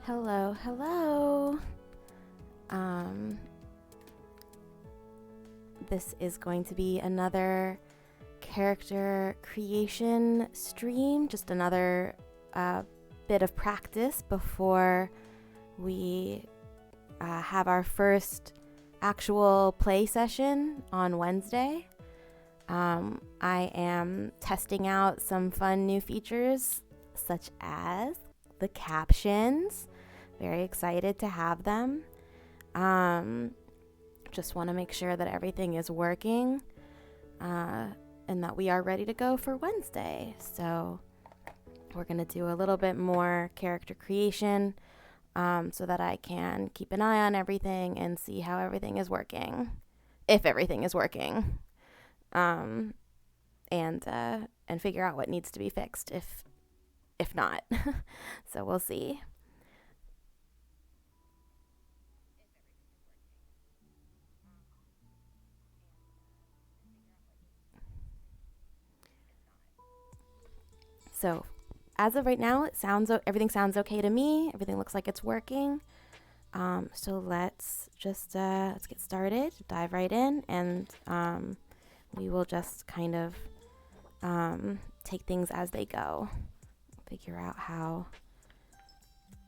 Hello, hello. This is going to be another character creation stream, just another bit of practice before we have our first actual play session on Wednesday. I am testing out some fun new features such as the captions. Very excited to have them. Just want to make sure that everything is working and that we are ready to go for Wednesday. So we're going to do a little bit more character creation so that I can keep an eye on everything and see how everything is working, if everything is working, and figure out what needs to be fixed if not. So we'll see. So as of right now, everything sounds okay to me. Everything looks like it's working. So let's just let's get started, dive right in, and we will just kind of take things as they go. Figure out how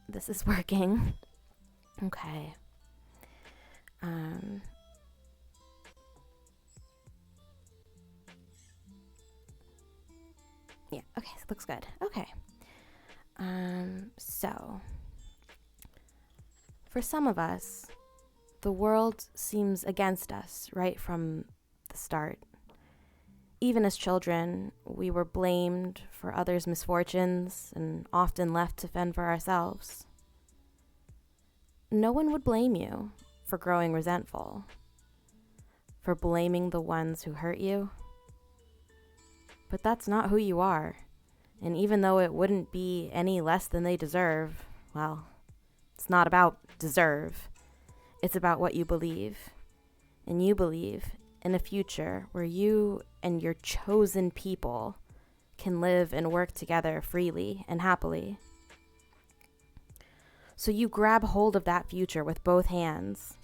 this is working. Okay. Yeah, okay, so looks good. Okay. So for some of us, the world seems against us right from the start. Even as children, we were blamed for others' misfortunes and often left to fend for ourselves. No one would blame you for growing resentful, for blaming the ones who hurt you. But that's not who you are. And even though it wouldn't be any less than they deserve, well, it's not about deserve. It's about what you believe. And you believe in a future where you and your chosen people can live and work together freely and happily. So you grab hold of that future with both hands.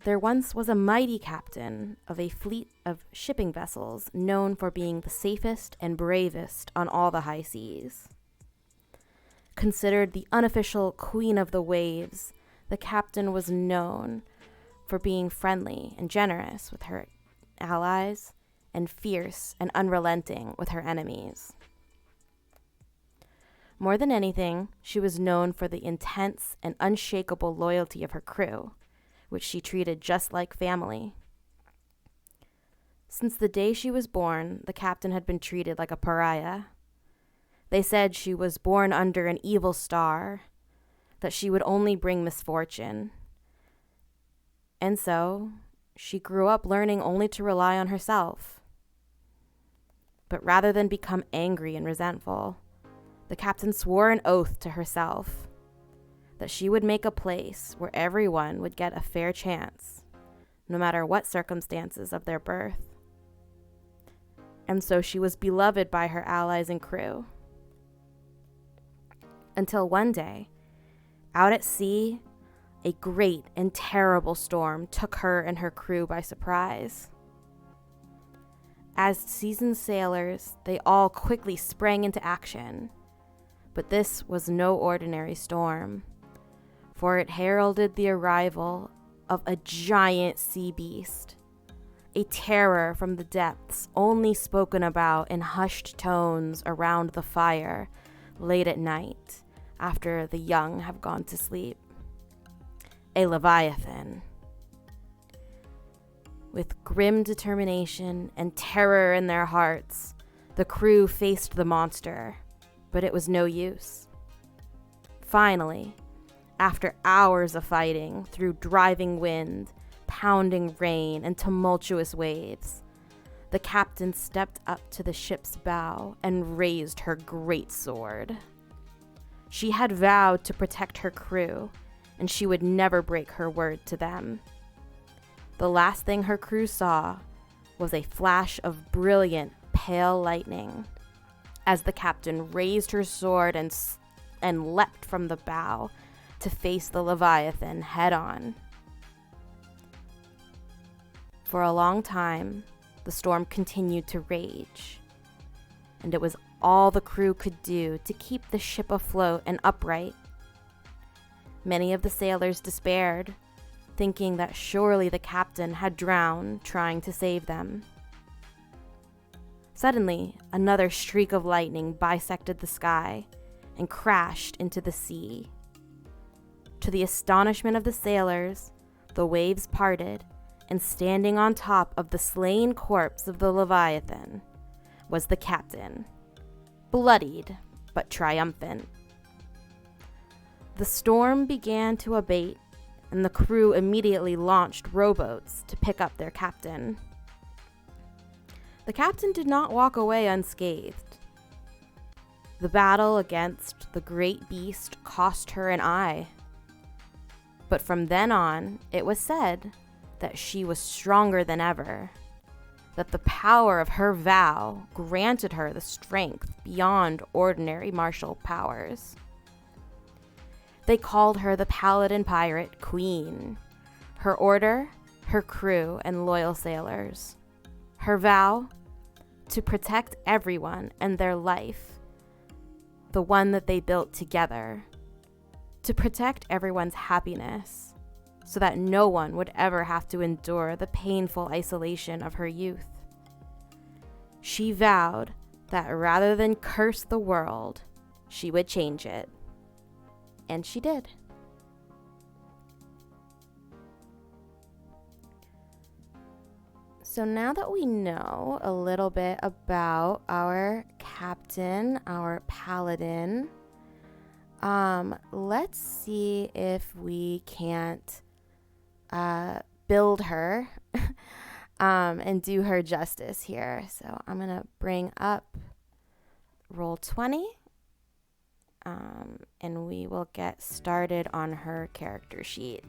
There once was a mighty captain of a fleet of shipping vessels known for being the safest and bravest on all the high seas. Considered the unofficial queen of the waves, the captain was known for being friendly and generous with her allies and fierce and unrelenting with her enemies. More than anything, she was known for the intense and unshakable loyalty of her crew, which she treated just like family. Since the day she was born, the captain had been treated like a pariah. They said she was born under an evil star, that she would only bring misfortune. And so, she grew up learning only to rely on herself. But rather than become angry and resentful, the captain swore an oath to herself that she would make a place where everyone would get a fair chance, no matter what circumstances of their birth. And so she was beloved by her allies and crew. Until one day, out at sea, a great and terrible storm took her and her crew by surprise. As seasoned sailors, they all quickly sprang into action. But this was no ordinary storm, for it heralded the arrival of a giant sea beast, a terror from the depths only spoken about in hushed tones around the fire late at night after the young have gone to sleep. A Leviathan. With grim determination and terror in their hearts, the crew faced the monster, but it was no use. Finally, after hours of fighting through driving wind, pounding rain, and tumultuous waves, the captain stepped up to the ship's bow and raised her great sword. She had vowed to protect her crew, and she would never break her word to them. The last thing her crew saw was a flash of brilliant, pale lightning as the captain raised her sword and and leapt from the bow to face the Leviathan head on. For a long time, the storm continued to rage, and it was all the crew could do to keep the ship afloat and upright. Many of the sailors despaired, thinking that surely the captain had drowned trying to save them. Suddenly, another streak of lightning bisected the sky and crashed into the sea. To the astonishment of the sailors, the waves parted, and standing on top of the slain corpse of the Leviathan was the captain, bloodied but triumphant. The storm began to abate, and the crew immediately launched rowboats to pick up their captain. The captain did not walk away unscathed. The battle against the great beast cost her an eye. But from then on, it was said that she was stronger than ever, that the power of her vow granted her the strength beyond ordinary martial powers. They called her the Paladin Pirate Queen. Her order, her crew, and loyal sailors. Her vow, to protect everyone and their life, the one that they built together. To protect everyone's happiness, so that no one would ever have to endure the painful isolation of her youth. She vowed that rather than curse the world, she would change it. And she did. So now that we know a little bit about our captain, our paladin, let's see if we can't build her and do her justice here. So I'm going to bring up roll 20. And we will get started on her character sheet.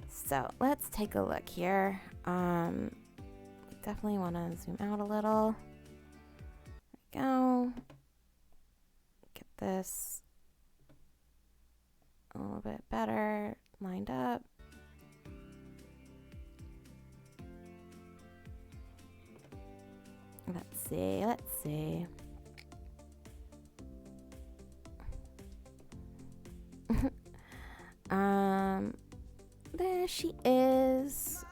So let's take a look here. Definitely want to zoom out a little. There we go. Get this a little bit better lined up. Let's see. There she is.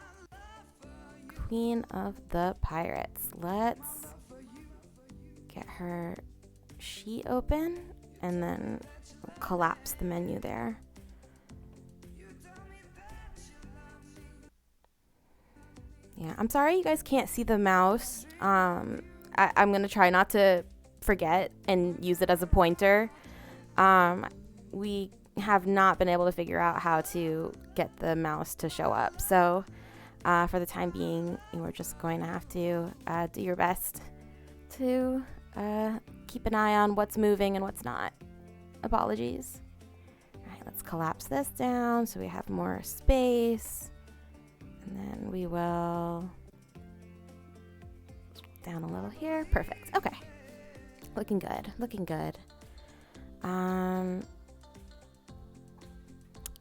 Queen of the Pirates. Let's get her sheet open and then collapse the menu there. Yeah, I'm sorry you guys can't see the mouse. I'm going to try not to forget and use it as a pointer. We have not been able to figure out how to get the mouse to show up. So for the time being, you're just going to have to do your best to keep an eye on what's moving and what's not. Apologies. All right, let's collapse this down so we have more space. And then we will down a little here. Perfect. Okay. Looking good. Looking good.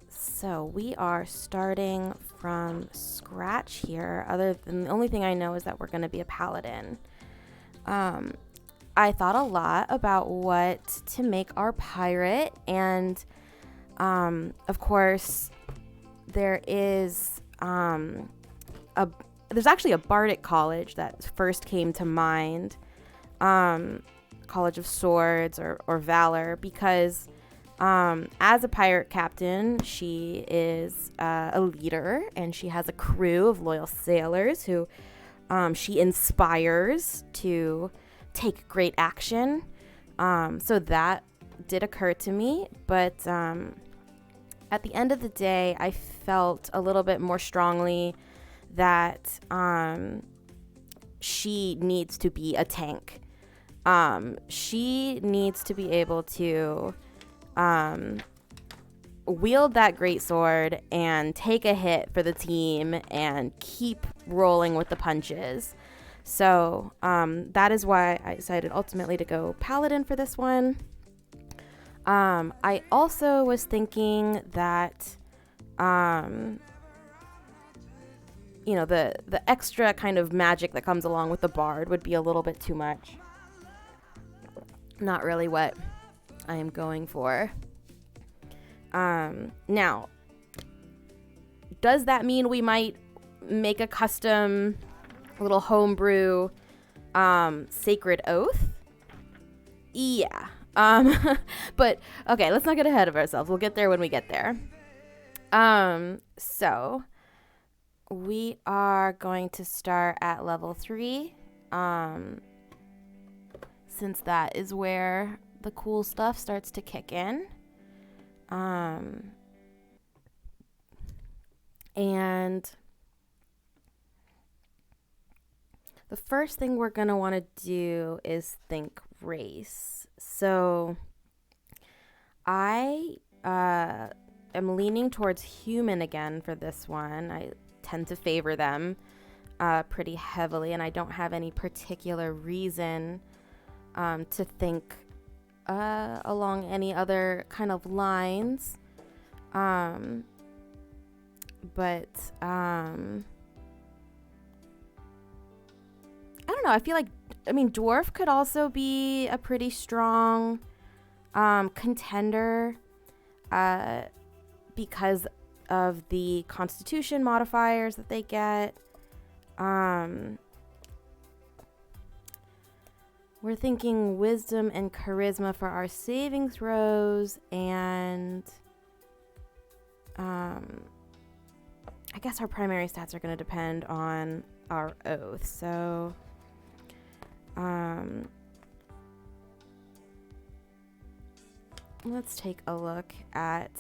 So we are starting from scratch here. Other than the only thing I know is that we're going to be a paladin. I thought a lot about what to make our pirate, and of course there is there's actually a bardic college that first came to mind, College of Swords or Valor, because as a pirate captain, she is a leader, and she has a crew of loyal sailors who she inspires to take great action. So that did occur to me, but at the end of the day, I felt a little bit more strongly that she needs to be a tank. She needs to be able to wield that great sword and take a hit for the team and keep rolling with the punches. So that is why I decided ultimately to go paladin for this one. I also was thinking that, the extra kind of magic that comes along with the bard would be a little bit too much. Not really what I am going for. Now, does that mean we might make a custom little homebrew sacred oath? Yeah. But okay, let's not get ahead of ourselves. We'll get there when we get there. So we are going to start at level 3. Since that is where the cool stuff starts to kick in. And the first thing we're going to want to do is think race. So I am leaning towards human again for this one. I tend to favor them pretty heavily, and I don't have any particular reason to think along any other kind of lines. But I don't know. I feel like, dwarf could also be a pretty strong contender because of the constitution modifiers that they get. We're thinking wisdom and charisma for our saving throws, and I guess our primary stats are going to depend on our oath. So let's take a look at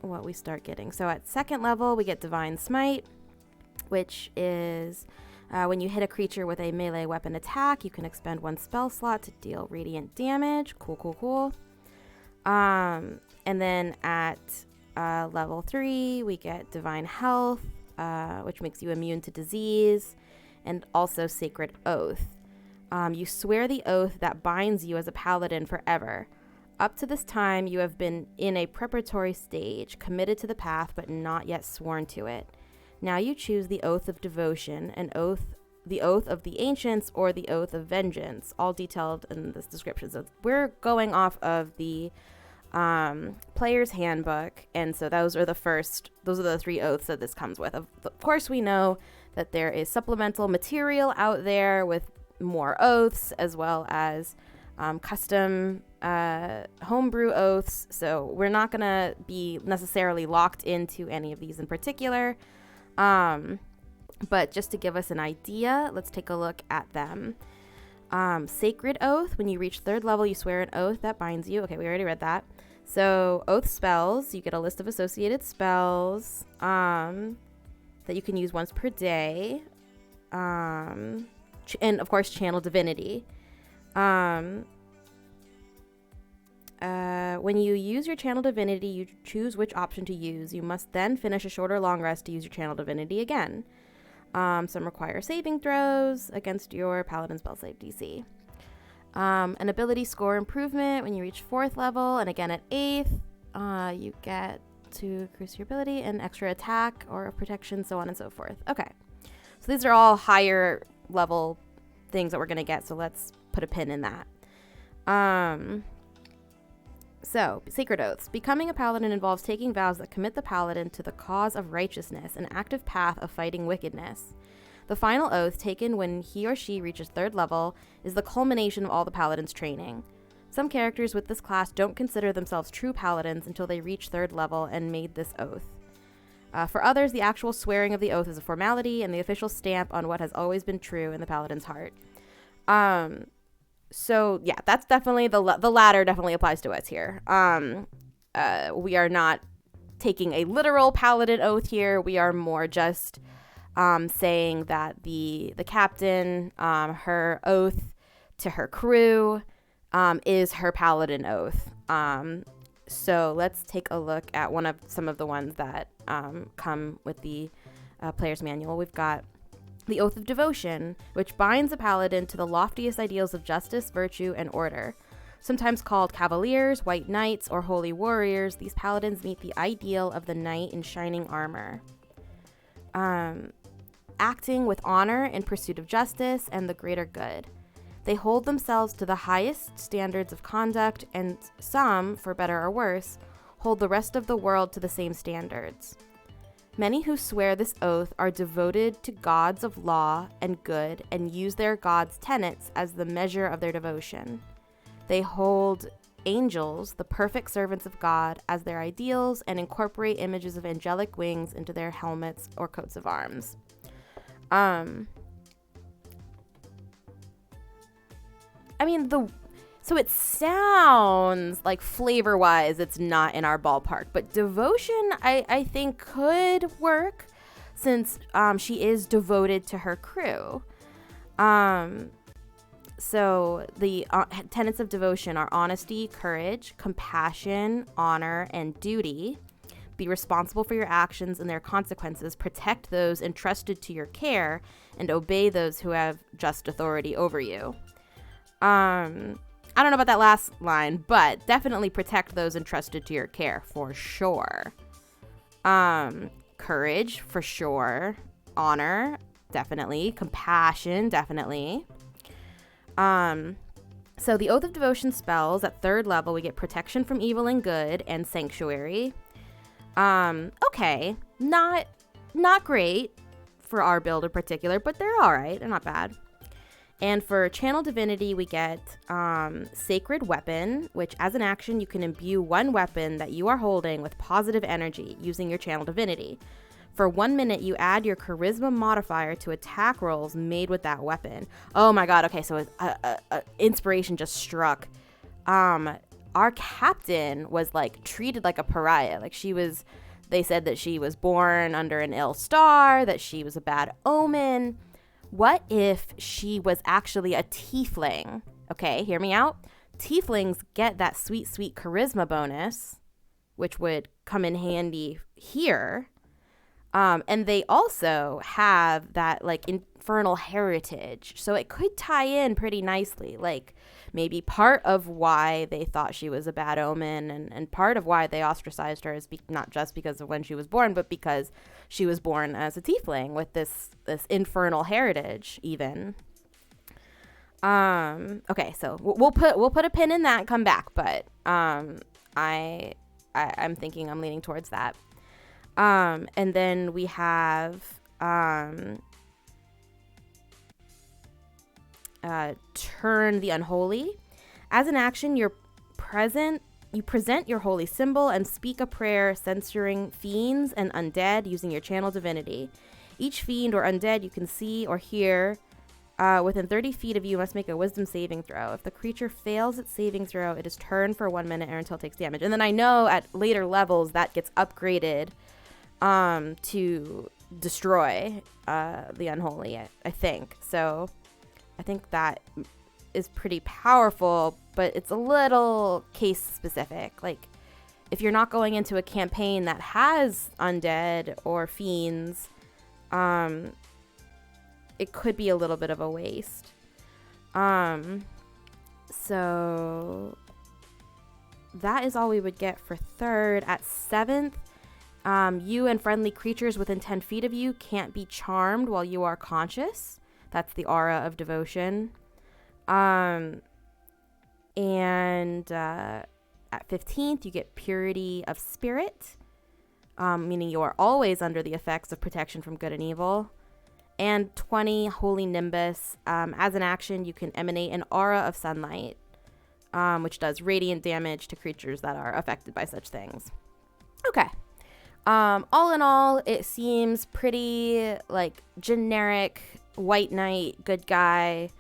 what we start getting. So at second level, we get Divine Smite, which is when you hit a creature with a melee weapon attack, you can expend 1 spell slot to deal radiant damage. Cool. And then at level 3, we get Divine Health, which makes you immune to disease, and also Sacred Oath. You swear the oath that binds you as a paladin forever. Up to this time, you have been in a preparatory stage, committed to the path, but not yet sworn to it. Now you choose the Oath of Devotion, the Oath of the Ancients, or the Oath of Vengeance, all detailed in this description. So we're going off of the player's handbook, and so those are the 3 oaths that this comes with. Of course, we know that there is supplemental material out there with more oaths, as well as custom homebrew oaths, so we're not going to be necessarily locked into any of these in particular. But just to give us an idea, let's take a look at them. Sacred Oath, when you reach 3rd level, you swear an oath that binds you. Okay, we already read that. So oath spells, you get a list of associated spells that you can use once per day. And of course, channel divinity. When you use your channel divinity, you choose which option to use. You must then finish a short or long rest to use your channel divinity again. Some require saving throws against your paladin spell save DC. An ability score improvement when you reach 4th level, and again at 8th, you get to increase your ability and extra attack or protection, so on and so forth. Okay, so these are all higher level things that we're going to get, so let's put a pin in that. So, Sacred Oaths. Becoming a paladin involves taking vows that commit the paladin to the cause of righteousness, an active path of fighting wickedness. The final oath, taken when he or she reaches 3rd level, is the culmination of all the paladin's training. Some characters with this class don't consider themselves true paladins until they reach 3rd level and made this oath. For others, the actual swearing of the oath is a formality and the official stamp on what has always been true in the paladin's heart. So yeah, that's definitely the latter definitely applies to us here. We are not taking a literal paladin oath here. We are more just saying that the captain, her oath to her crew, is her paladin oath. So let's take a look at some of the ones that come with the player's manual. We've got the Oath of Devotion, which binds a paladin to the loftiest ideals of justice, virtue, and order. Sometimes called cavaliers, white knights, or holy warriors, these paladins meet the ideal of the knight in shining armor. Acting with honor in pursuit of justice and the greater good. They hold themselves to the highest standards of conduct, and some, for better or worse, hold the rest of the world to the same standards. Many who swear this oath are devoted to gods of law and good and use their gods' tenets as the measure of their devotion. They hold angels, the perfect servants of God, as their ideals and incorporate images of angelic wings into their helmets or coats of arms. So it sounds like flavor-wise it's not in our ballpark, but devotion I think could work since she is devoted to her crew. So the tenets of devotion are honesty, courage, compassion, honor, and duty. Be responsible for your actions and their consequences. Protect those entrusted to your care and obey those who have just authority over you. I don't know about that last line, but definitely protect those entrusted to your care for sure. Courage for sure. Honor, definitely. Compassion, definitely. So the Oath of Devotion spells at 3rd level, we get protection from evil and good and sanctuary. Okay, not great for our build in particular, but they're all right. They're not bad. And for Channel Divinity, we get Sacred Weapon, which as an action, you can imbue one weapon that you are holding with positive energy using your Channel Divinity. For 1 minute, you add your Charisma modifier to attack rolls made with that weapon. Oh my god, okay, so inspiration just struck. Our captain was like treated like a pariah. Like they said that she was born under an ill star, that she was a bad omen. What if she was actually a tiefling? Okay, hear me out. Tieflings get that sweet, sweet charisma bonus, which would come in handy here. And they also have that like infernal heritage. So it could tie in pretty nicely. Like maybe part of why they thought she was a bad omen and part of why they ostracized her is not just because of when she was born, but because she was born as a tiefling with this infernal heritage even. Okay, so we'll put a pin in that and come back, but I'm thinking I'm leaning towards that. And then we have Turn the Unholy. As an action, you present your holy symbol and speak a prayer censoring fiends and undead using your Channel Divinity. Each fiend or undead you can see or hear within 30 feet of you must make a wisdom saving throw. If the creature fails its saving throw, it is turned for 1 minute or until it takes damage. And then I know at later levels that gets upgraded to destroy the unholy, I think. So I think that is pretty powerful, but it's a little case specific. Like if you're not going into a campaign that has undead or fiends, it could be a little bit of a waste. So that is all we would get for 3rd. At 7th, you and friendly creatures within 10 feet of you can't be charmed while you are conscious. That's the aura of devotion. And at 15th, you get purity of spirit, meaning you are always under the effects of protection from good and evil. And 20, Holy Nimbus. As an action, you can emanate an aura of sunlight, which does radiant damage to creatures that are affected by such things. Okay. All in all, it seems pretty like generic white knight, good guy,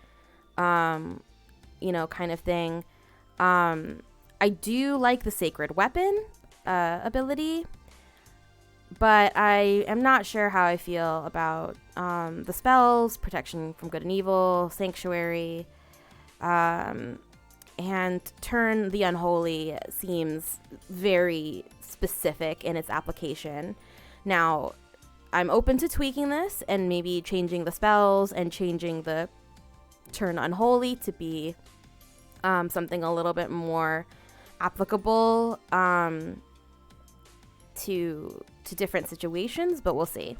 kind of thing. I do like the Sacred Weapon ability, but I am not sure how I feel about the spells, protection from good and evil, sanctuary, and Turn the Unholy seems very specific in its application. Now, I'm open to tweaking this and maybe changing the spells and changing the Turn Unholy to be something a little bit more applicable to different situations, but we'll see.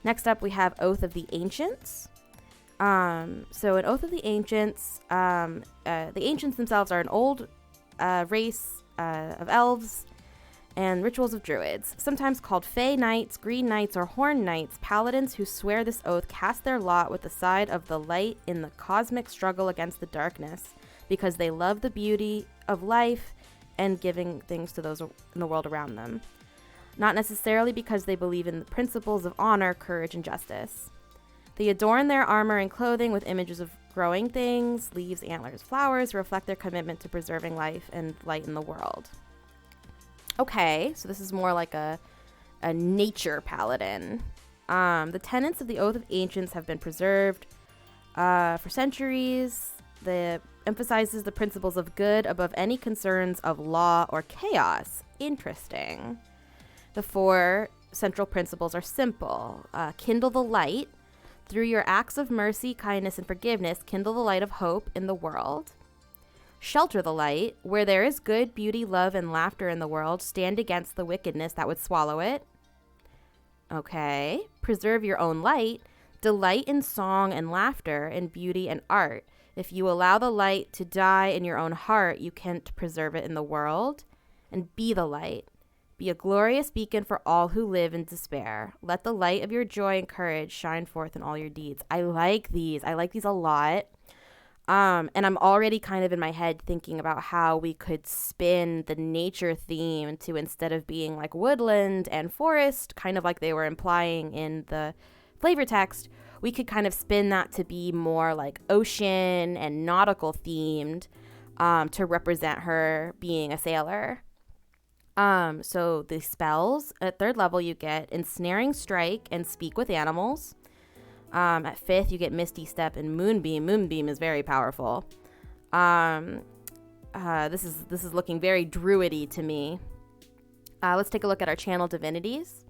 Next up, we have Oath of the Ancients. So an Oath of the Ancients, the Ancients themselves are an old race of elves and rituals of druids, sometimes called Fey Knights, Green Knights, or Horn Knights. Paladins who swear this oath cast their lot with the side of the light in the cosmic struggle against the darkness, because they love the beauty of life and giving things to those in the world around them, not necessarily because they believe in the principles of honor, courage, and justice. They adorn their armor and clothing with images of growing things, leaves, antlers, flowers, to reflect their commitment to preserving life and light in the world. Okay, so this is more like a nature paladin. The tenets of the Oath of Ancients have been preserved for centuries. It emphasizes the principles of good above any concerns of law or chaos. Interesting. The 4 central principles are simple. Kindle the light. Through your acts of mercy, kindness, and forgiveness, kindle the light of hope in the world. Shelter the light. Where there is good, beauty, love, and laughter in the world, stand against the wickedness that would swallow it. Okay. Preserve your own light. Delight in song and laughter, in beauty and art. If you allow the light to die in your own heart, you can't preserve it in the world. And be the light. Be a glorious beacon for all who live in despair. Let the light of your joy and courage shine forth in all your deeds. I like these. I like these a lot. And I'm already kind of in my head thinking about how we could spin the nature theme to, instead of being like woodland and forest, kind of like they were implying in the flavor text, we could kind of spin that to be more like ocean and nautical themed, to represent her being a sailor. So the spells at 3rd level, you get Ensnaring Strike and Speak with Animals. At 5th, you get Misty Step and Moonbeam. Moonbeam is very powerful. This is looking very druidy to me. Let's take a look at our channel divinities.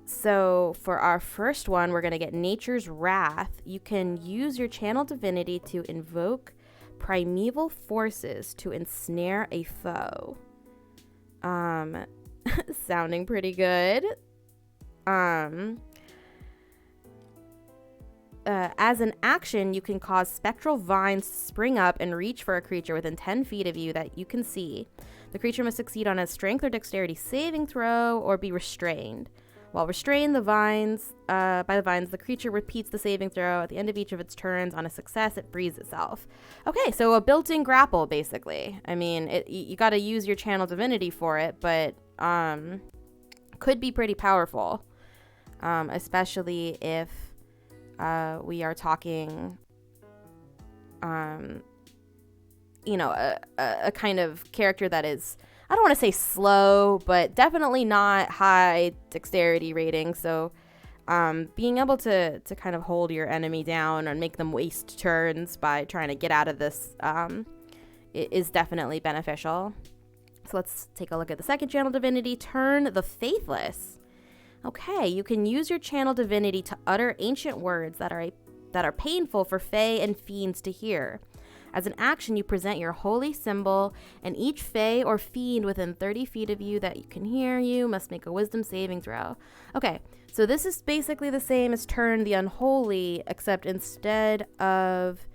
So for our first one, we're going to get Nature's Wrath. You can use your channel divinity to invoke primeval forces to ensnare a foe. Sounding pretty good. As an action, you can cause spectral vines to spring up and reach for a creature within 10 feet of you that you can see. The creature must succeed on a strength or dexterity saving throw or be restrained. While restrained by the vines, the creature repeats the saving throw. At the end of each of its turns. On a success, it frees itself. Okay, so a built-in grapple, basically. I mean, you got to use your channel divinity for it, but could be pretty powerful, especially if we are talking, a kind of character that is, I don't want to say slow, but definitely not high dexterity rating. So being able to kind of hold your enemy down and make them waste turns by trying to get out of this is definitely beneficial. So let's take a look at the second channel divinity, Turn the Faithless. Okay, you can use your channel divinity to utter ancient words that are painful for fae and fiends to hear. As an action, you present your holy symbol, and each fae or fiend within 30 feet of you that can hear you must make a wisdom saving throw. Okay, so this is basically the same as Turn the Unholy, except instead of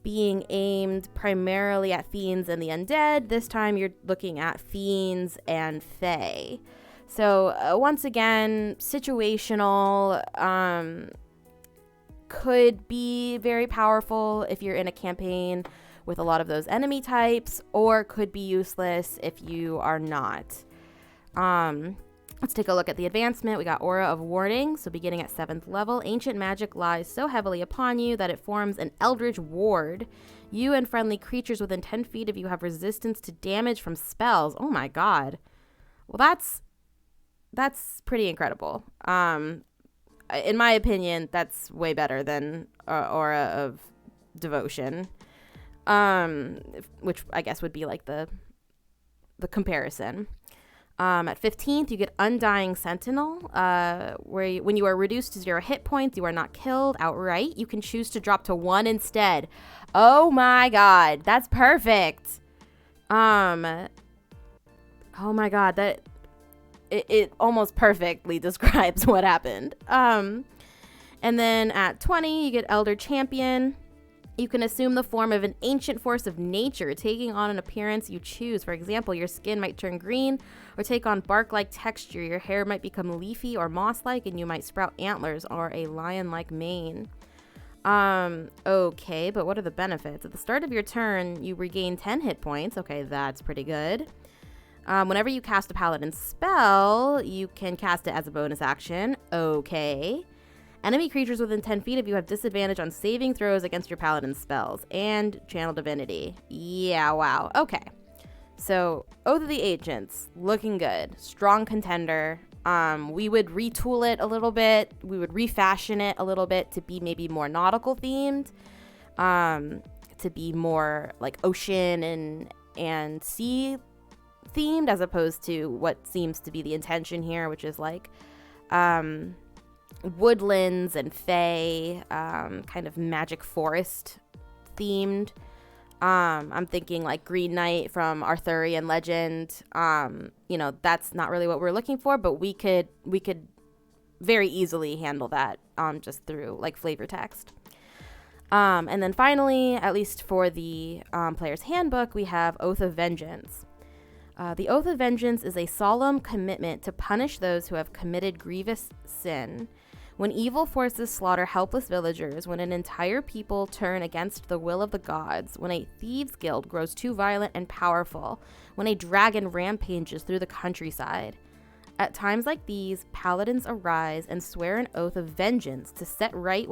being aimed primarily at fiends and the undead, this time you're looking at fiends and fae. So once again, situational, could be very powerful if you're in a campaign with a lot of those enemy types, or could be useless if you are not. Let's take a look at the advancement. We got Aura of Warding. So beginning at 7th level, ancient magic lies so heavily upon you that it forms an eldritch ward. You and friendly creatures within 10 feet of you have resistance to damage from spells. Oh my god. Well, that's pretty incredible. In my opinion, that's way better than Aura of Devotion, which I guess would be like the comparison. At 15th, you get Undying Sentinel, when you are reduced to 0 hit points, you are not killed outright. You can choose to drop to 1 instead. Oh my god, that's perfect. Oh my god, it almost perfectly describes what happened. And then at 20, you get Elder Champion. You can assume the form of an ancient force of nature, taking on an appearance you choose. For example, your skin might turn green or take on bark-like texture. Your hair might become leafy or moss-like, and you might sprout antlers or a lion-like mane. Okay, but what are the benefits? At the start of your turn, you regain 10 hit points. Okay, that's pretty good. Whenever you cast a Paladin spell, you can cast it as a bonus action. Okay. Enemy creatures within 10 feet of you have disadvantage on saving throws against your Paladin spells and Channel Divinity. Yeah, wow. Okay. So, Oath of the Ancients, looking good. Strong contender. We would retool it a little bit. We would refashion it a little bit to be maybe more nautical themed. To be more like ocean and sea themed, as opposed to what seems to be the intention here, which is like woodlands and fae, kind of magic forest themed. I'm thinking like Green Knight from Arthurian legend. That's not really what we're looking for, but we could very easily handle that just through like flavor text. And then finally, at least for the player's handbook, we have Oath of Vengeance. The Oath of Vengeance is a solemn commitment to punish those who have committed grievous sin. When evil forces slaughter helpless villagers, when an entire people turn against the will of the gods, when a thieves' guild grows too violent and powerful, when a dragon rampages through the countryside. At times like these, paladins arise and swear an oath of vengeance to set right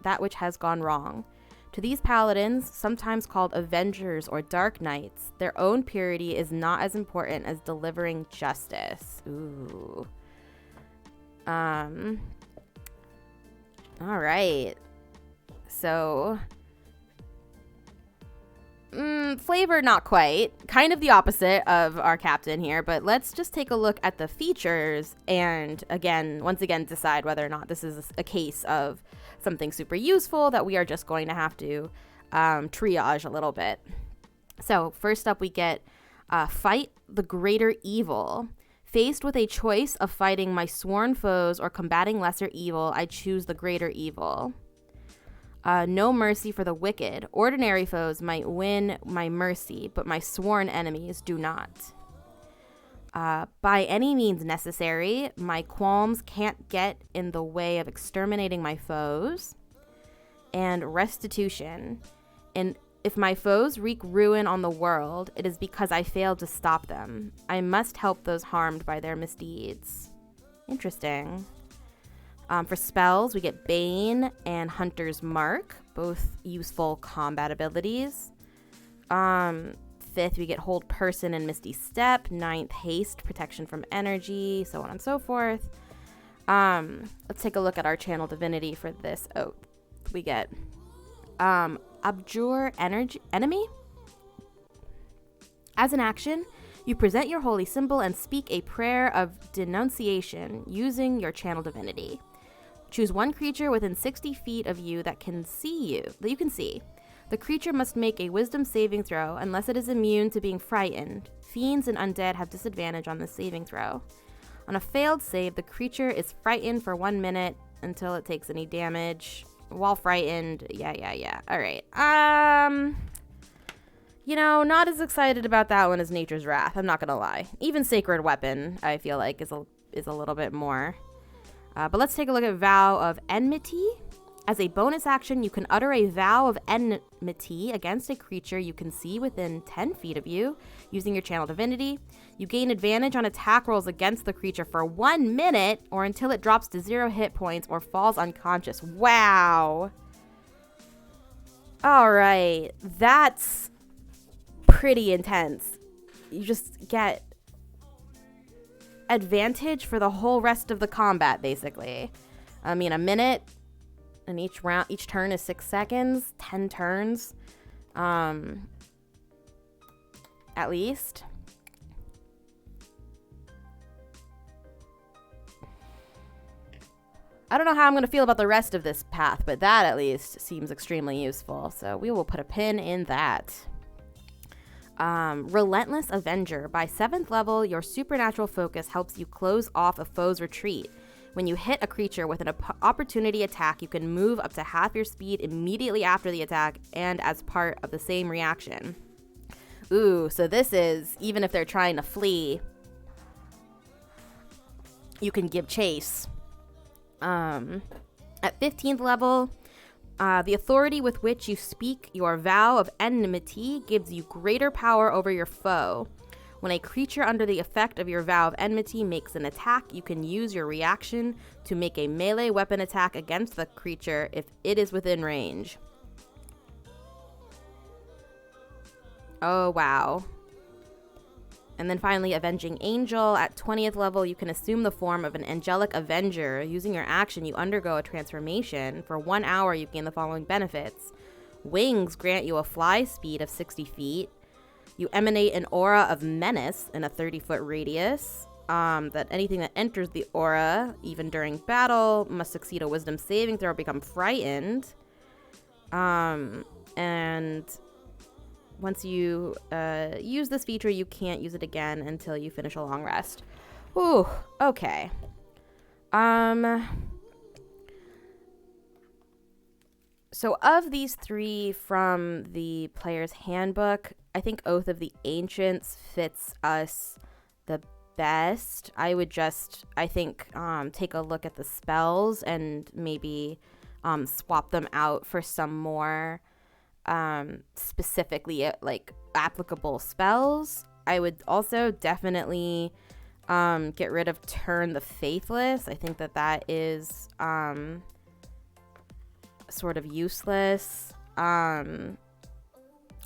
that which has gone wrong. To these paladins, sometimes called avengers or dark knights, their own purity is not as important as delivering justice. Ooh. All right. So, flavor, not quite. Kind of the opposite of our captain here, but let's just take a look at the features and once again, decide whether or not this is a case of something super useful that we are just going to have to triage a little bit. So first up, we get fight the greater evil. Faced with a choice of fighting my sworn foes or combating lesser evil, I choose the greater evil. No mercy for the wicked. Ordinary foes might win my mercy, but my sworn enemies do not. By any means necessary, my qualms can't get in the way of exterminating my foes. And restitution. And if my foes wreak ruin on the world, it is because I failed to stop them. I must help those harmed by their misdeeds. Interesting. For spells, we get Bane and Hunter's Mark, both useful combat abilities. 5th, we get Hold Person and Misty Step. 9th, Haste, Protection from Energy, so on and so forth. Let's take a look at our Channel Divinity for this oath. We get Abjure Enemy. As an action, you present your holy symbol and speak a prayer of denunciation using your Channel Divinity. Choose one creature within 60 feet of you that you can see. The creature must make a wisdom saving throw unless it is immune to being frightened. Fiends and undead have disadvantage on this saving throw. On a failed save, the creature is frightened for 1 minute until it takes any damage. While frightened, yeah. All right. Not as excited about that one as Nature's Wrath. I'm not gonna lie. Even Sacred Weapon, I feel like, is a little bit more. But let's take a look at Vow of Enmity. As a bonus action, you can utter a vow of enmity against a creature you can see within 10 feet of you using your Channel Divinity. You gain advantage on attack rolls against the creature for 1 minute or until it drops to 0 hit points or falls unconscious. Wow. All right. That's pretty intense. You just get advantage for the whole rest of the combat, basically. I mean, a minute. And each turn is 6 seconds, 10 turns, at least. I don't know how I'm going to feel about the rest of this path, but that at least seems extremely useful. So we will put a pin in that. Relentless Avenger. By 7th level, your supernatural focus helps you close off a foe's retreat. When you hit a creature with an opportunity attack, you can move up to half your speed immediately after the attack and as part of the same reaction. Ooh, so this is, even if they're trying to flee, you can give chase. At 15th level, the authority with which you speak your vow of enmity gives you greater power over your foe. When a creature under the effect of your vow of enmity makes an attack, you can use your reaction to make a melee weapon attack against the creature if it is within range. Oh, wow. And then finally, Avenging Angel. At 20th level, you can assume the form of an angelic avenger. Using your action, you undergo a transformation. For 1 hour, you gain the following benefits. Wings grant you a fly speed of 60 feet. You emanate an aura of menace in a 30-foot radius. That anything that enters the aura, even during battle, must succeed a wisdom saving throw or become frightened. And once you use this feature, you can't use it again until you finish a long rest. Ooh, okay. So of these 3 from the player's handbook, I think Oath of the Ancients fits us the best. I would just, I think, take a look at the spells and maybe swap them out for some more specifically like applicable spells. I would also definitely get rid of Turn the Faithless. I think that is sort of useless.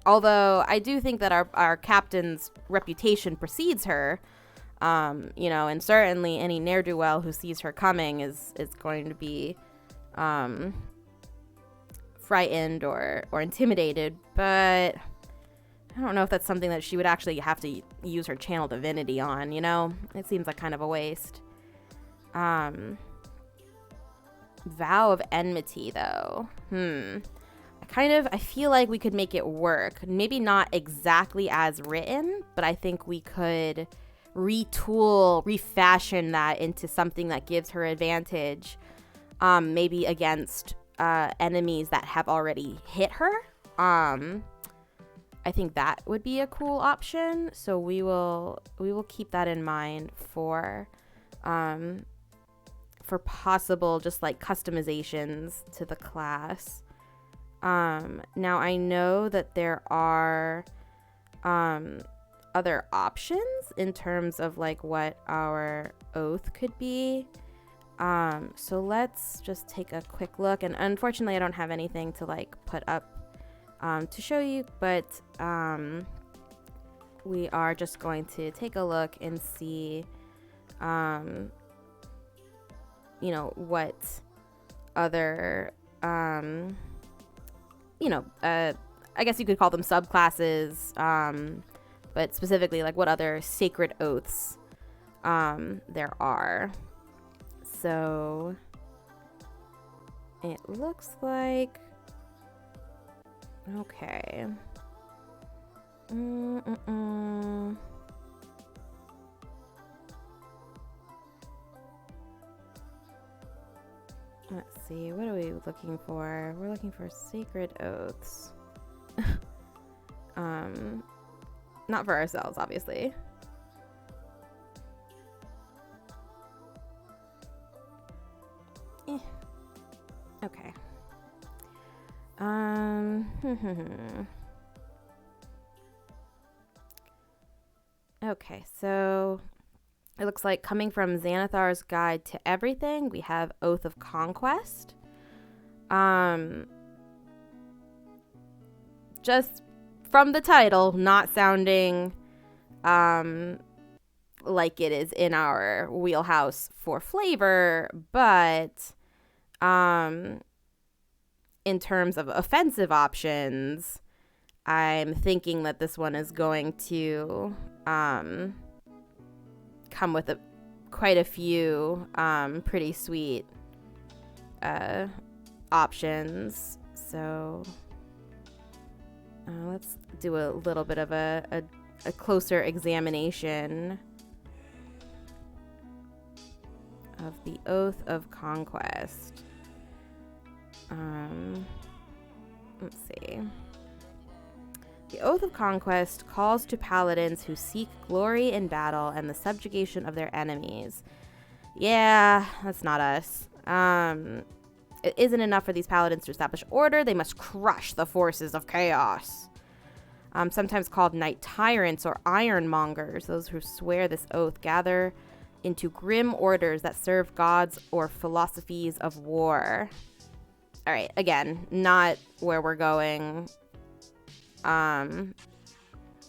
Although I do think that our captain's reputation precedes her, and certainly any ne'er-do-well who sees her coming is going to be frightened or intimidated. But I don't know if that's something that she would actually have to use her channel divinity on, It seems like kind of a waste. Vow of Enmity, though. I feel like we could make it work. Maybe not exactly as written, but I think we could refashion that into something that gives her advantage, maybe against enemies that have already hit her. I think that would be a cool option. So we will keep that in mind for possible just like customizations to the class. Now I know that there are other options in terms of like what our oath could be. So let's just take a quick look, and unfortunately I don't have anything to like put up to show you, but we are just going to take a look and see what other I guess you could call them subclasses, but specifically like what other sacred oaths there are. So it looks like, okay. Let's see, what are we looking for? We're looking for sacred oaths. Not for ourselves, obviously. Okay. Okay, so it looks like coming from Xanathar's Guide to Everything, we have Oath of Conquest. Just from the title, not sounding like it is in our wheelhouse for flavor, but in terms of offensive options, I'm thinking that this one is going to come with quite a few pretty sweet options. So let's do a little bit of a closer examination of the Oath of Conquest. Let's see. The Oath of Conquest calls to paladins who seek glory in battle and the subjugation of their enemies. Yeah, that's not us. It isn't enough for these paladins to establish order. They must crush the forces of chaos. Sometimes called knight tyrants or ironmongers, those who swear this oath gather into grim orders that serve gods or philosophies of war. All right, again, not where we're going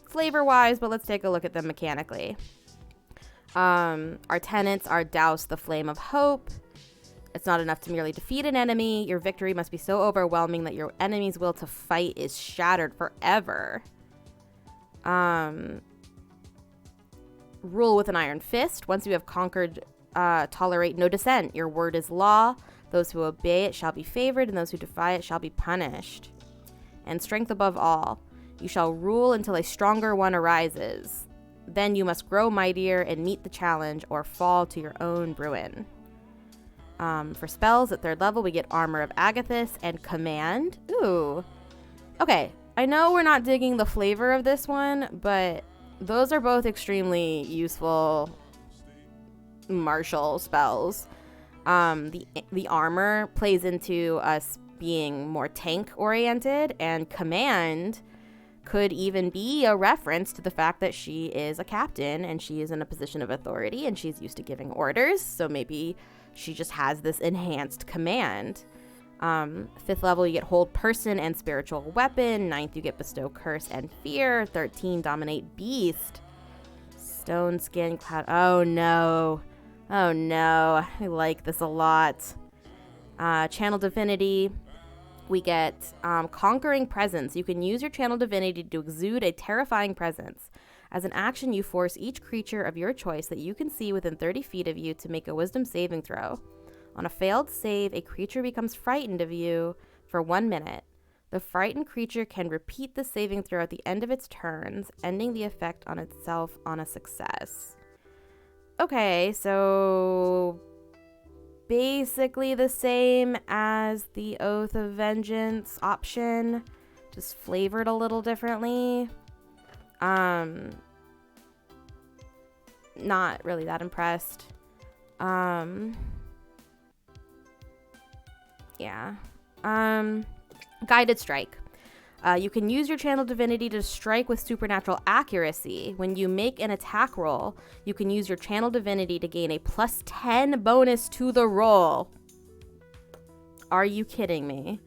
flavor-wise, but let's take a look at them mechanically. Our tenets are douse the flame of hope. It's not enough to merely defeat an enemy. Your victory must be so overwhelming that your enemy's will to fight is shattered forever. Rule with an iron fist. Once you have conquered, tolerate no dissent. Your word is law. Those who obey it shall be favored, and those who defy it shall be punished. And strength above all. You shall rule until a stronger one arises. Then you must grow mightier and meet the challenge, or fall to your own ruin. For spells at 3rd level, we get Armor of Agathis and Command. Ooh. Okay, I know we're not digging the flavor of this one, but those are both extremely useful martial spells. The armor plays into us being more tank-oriented, and Command could even be a reference to the fact that she is a captain and she is in a position of authority and she's used to giving orders, so maybe she just has this enhanced command. 5th level, you get Hold Person and Spiritual Weapon. 9th, you get Bestow Curse and Fear. 13, Dominate Beast. Stone Skin Cloud. Oh no. Oh no. I like this a lot. Channel Divinity. We get Conquering Presence. You can use your Channel Divinity to exude a terrifying presence. As an action, you force each creature of your choice that you can see within 30 feet of you to make a Wisdom saving throw. On a failed save, a creature becomes frightened of you for 1 minute. The frightened creature can repeat the saving throw at the end of its turns, ending the effect on itself on a success. Okay, so basically the same as the Oath of Vengeance option, just flavored a little differently. Not really that impressed. Yeah. Guided Strike. You can use your Channel Divinity to strike with supernatural accuracy. When you make an attack roll, you can use your Channel Divinity to gain a +10 bonus to the roll. Are you kidding me?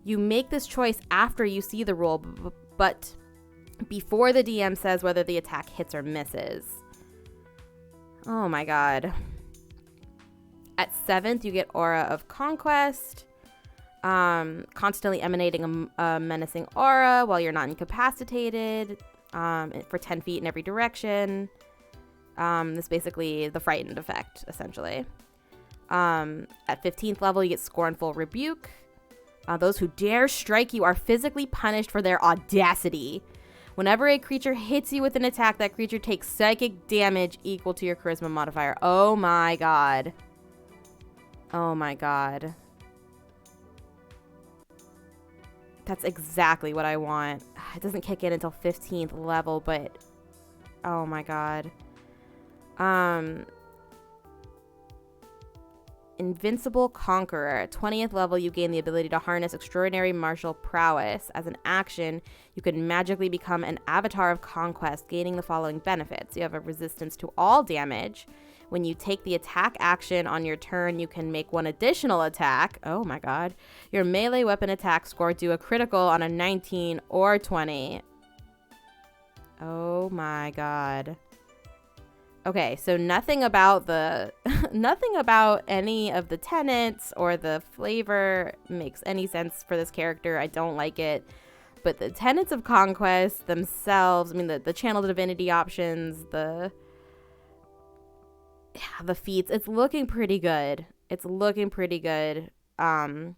You make this choice after you see the roll, but before the DM says whether the attack hits or misses. Oh my god. At 7th, you get Aura of Conquest. Constantly emanating a menacing aura while you're not incapacitated, for 10 feet in every direction. This basically the frightened effect, essentially. At 15th level, you get Scornful Rebuke. Those who dare strike you are physically punished for their audacity. Whenever a creature hits you with an attack, that creature takes psychic damage equal to your charisma modifier. Oh my god. Oh my god. That's exactly what I want. It doesn't kick in until 15th level, but oh my god. Invincible Conqueror. At 20th level, you gain the ability to harness extraordinary martial prowess. As an action, you can magically become an avatar of conquest, gaining the following benefits. You have a resistance to all damage. When you take the attack action on your turn, you can make one additional attack. Oh my god. Your melee weapon attack score do a critical on a 19 or 20. Oh my god. Okay, so nothing about any of the tenets or the flavor makes any sense for this character. I don't like it. But the tenets of conquest themselves, I mean, the channel divinity options, yeah, the feats. It's looking pretty good. It's looking pretty good. Oh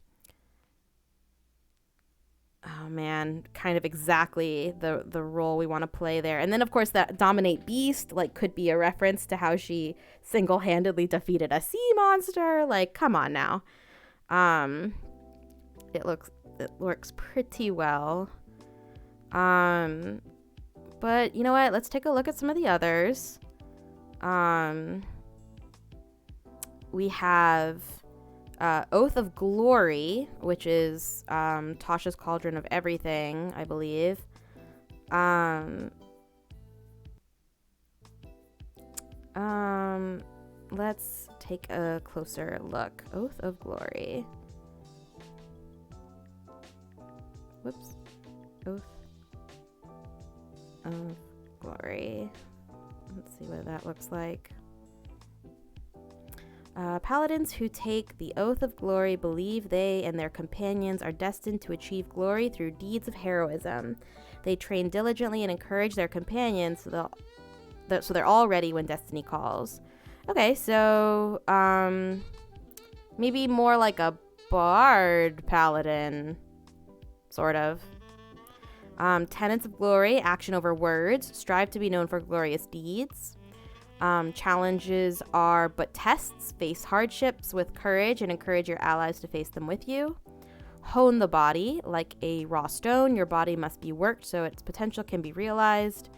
man, kind of exactly the role we want to play there. And then of course that dominate beast like could be a reference to how she single-handedly defeated a sea monster. Like, come on now. It works pretty well. But you know what? Let's take a look at some of the others. We have Oath of Glory, which is Tasha's Cauldron of Everything, I believe. Let's take a closer look. Oath of Glory. Whoops. Oath of Glory. Let's see what that looks like. Paladins who take the Oath of Glory believe they and their companions are destined to achieve glory through deeds of heroism. They train diligently and encourage their companions so they're all ready when destiny calls. Okay, so maybe more like a bard paladin, sort of. Tenets of Glory, action over words, strive to be known for glorious deeds. Challenges are but tests. Face hardships with courage and encourage your allies to face them with you. Hone the body. Like a raw stone, your body must be worked so its potential can be realized.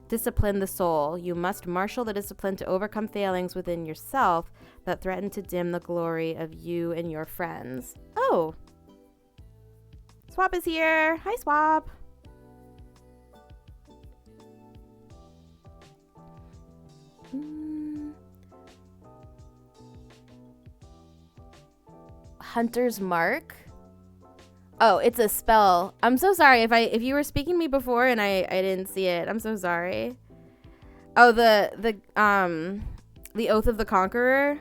Discipline the soul. You must marshal the discipline to overcome failings within yourself that threaten to dim the glory of you and your friends. Oh! Swap is here. Hi, Swap. Hunter's Mark. Oh, it's a spell. I'm so sorry if you were speaking to me before and I didn't see it. I'm so sorry. Oh, the Oath of the Conqueror.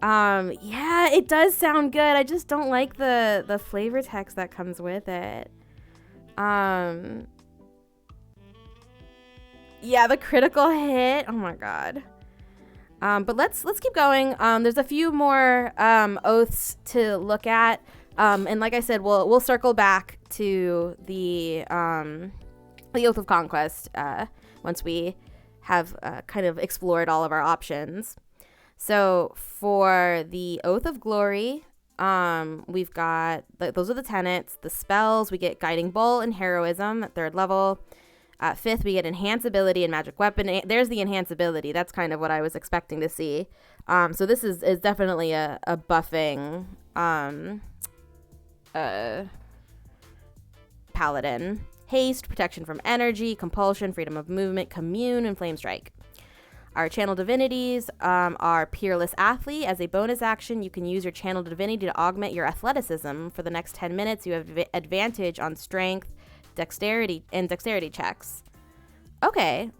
Yeah, it does sound good. I just don't like the flavor text that comes with it. Yeah, the critical hit. Oh my god. But let's keep going. There's a few more oaths to look at. And like I said, we'll circle back to the Oath of Conquest once we have kind of explored all of our options. So for the Oath of Glory, we've got those are the tenets. The spells, we get Guiding Bolt and Heroism at 3rd level. At 5th, we get Enhance Ability and Magic Weapon. There's the Enhance Ability. That's kind of what I was expecting to see. So this is definitely a buffing Paladin. Haste, Protection from Energy, Compulsion, Freedom of Movement, Commune, and Flame Strike. Our Channel Divinities are Peerless Athlete. As a bonus action, you can use your Channel Divinity to augment your athleticism. For the next 10 minutes, you have advantage on Strength, Dexterity checks. Okay,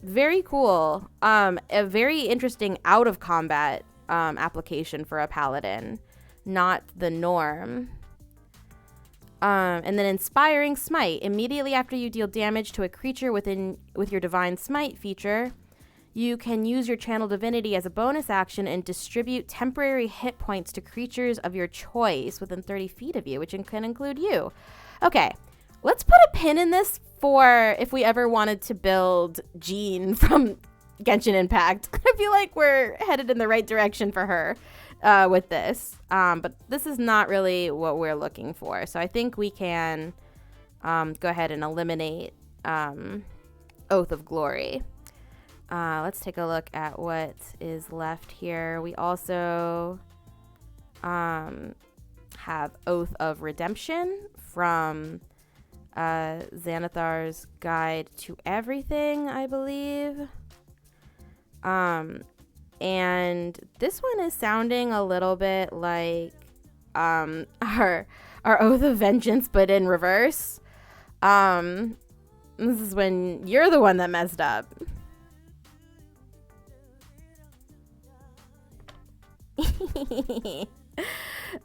very cool. A very interesting out of combat application for a paladin, not the norm. And then Inspiring Smite. Immediately after you deal damage to a creature with your Divine Smite feature, you can use your Channel Divinity as a bonus action and distribute temporary hit points to creatures of your choice within 30 feet of you, which can include you. Okay. Let's put a pin in this for if we ever wanted to build Jean from Genshin Impact. I feel like we're headed in the right direction for her with this. But this is not really what we're looking for. So I think we can go ahead and eliminate Oath of Glory. Let's take a look at what is left here. We also have Oath of Redemption from Xanathar's Guide to Everything, I believe. And this one is sounding a little bit like our Oath of Vengeance, but in reverse. This is when you're the one that messed up.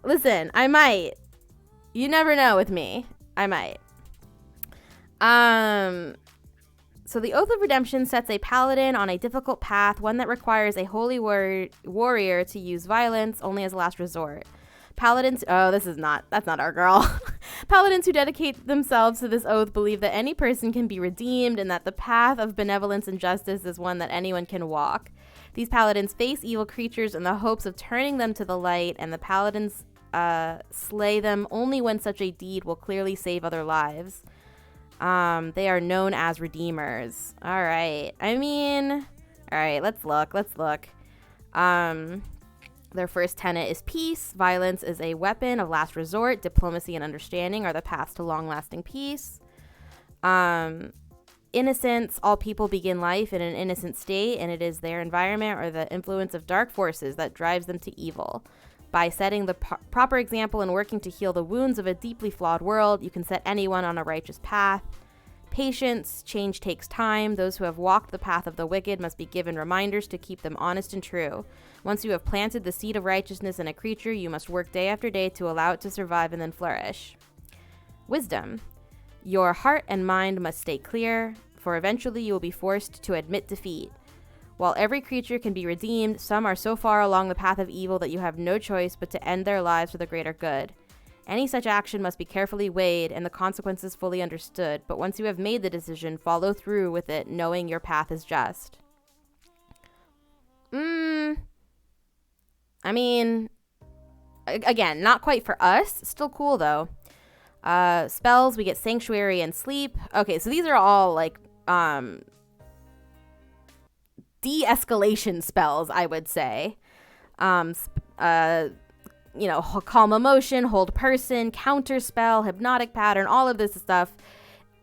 Listen, I might. You never know with me. I might. So the Oath of Redemption sets a paladin on a difficult path, one that requires a holy warrior to use violence only as a last resort. Paladins, that's not our girl. Paladins who dedicate themselves to this oath believe that any person can be redeemed and that the path of benevolence and justice is one that anyone can walk. These paladins face evil creatures in the hopes of turning them to the light, and the paladins slay them only when such a deed will clearly save other lives. They are known as redeemers. All right. Let's look. Their first tenet is peace. Violence is a weapon of last resort. Diplomacy and understanding are the paths to long-lasting peace. Innocence. All people begin life in an innocent state, and it is their environment or the influence of dark forces that drives them to evil. By setting the proper example and working to heal the wounds of a deeply flawed world, you can set anyone on a righteous path. Patience. Change takes time. Those who have walked the path of the wicked must be given reminders to keep them honest and true. Once you have planted the seed of righteousness in a creature, you must work day after day to allow it to survive and then flourish. Wisdom. Your heart and mind must stay clear, for eventually you will be forced to admit defeat. While every creature can be redeemed, some are so far along the path of evil that you have no choice but to end their lives for the greater good. Any such action must be carefully weighed and the consequences fully understood, but once you have made the decision, follow through with it, knowing your path is just. Again, not quite for us. Still cool, though. Spells, we get Sanctuary and Sleep. Okay, so these are all, like, de-escalation spells, I would say. Calm emotion, hold person, counter spell, hypnotic pattern, all of this stuff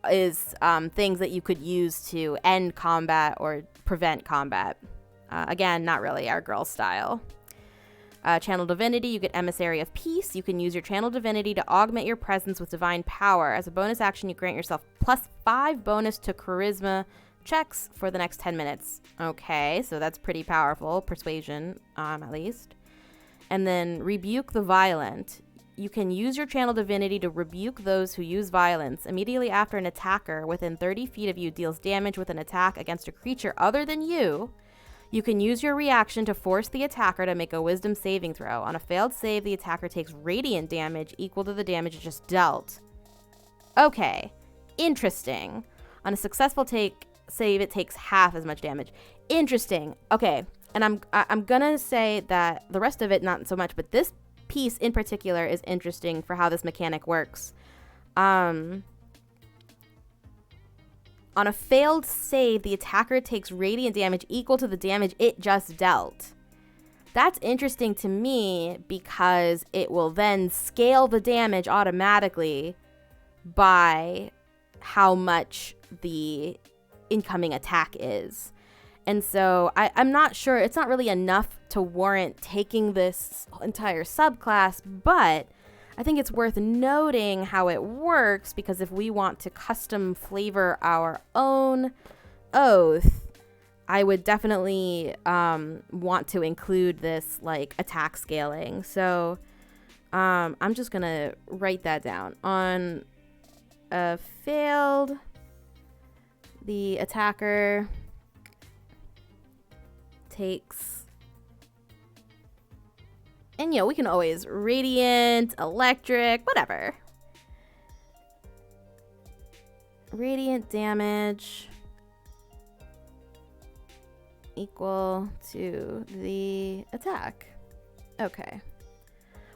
is things that you could use to end combat or prevent combat. Again, not really our girl style. Channel Divinity, you get Emissary of Peace. You can use your Channel Divinity to augment your presence with divine power. As a bonus action, you grant yourself +5 bonus to charisma checks for the next 10 minutes. Okay, so that's pretty powerful. Persuasion, at least. And then Rebuke the Violent. You can use your Channel Divinity to rebuke those who use violence. Immediately after an attacker within 30 feet of you deals damage with an attack against a creature other than you, you can use your reaction to force the attacker to make a wisdom saving throw. On a failed save, the attacker takes radiant damage equal to the damage it just dealt. Okay, interesting. On a successful save, it takes half as much damage. Interesting. Okay, and I'm gonna say that the rest of it, not so much, but this piece in particular is interesting for how this mechanic works. On a failed save, the attacker takes radiant damage equal to the damage it just dealt. That's interesting to me because it will then scale the damage automatically by how much the incoming attack is. And so I'm not sure, it's not really enough to warrant taking this entire subclass, but I think it's worth noting how it works, because if we want to custom flavor our own oath, I would definitely want to include this like attack scaling. So I'm just going to write that down. On a failed, the attacker takes... And, we can always radiant, electric, whatever. Radiant damage equal to the attack. Okay.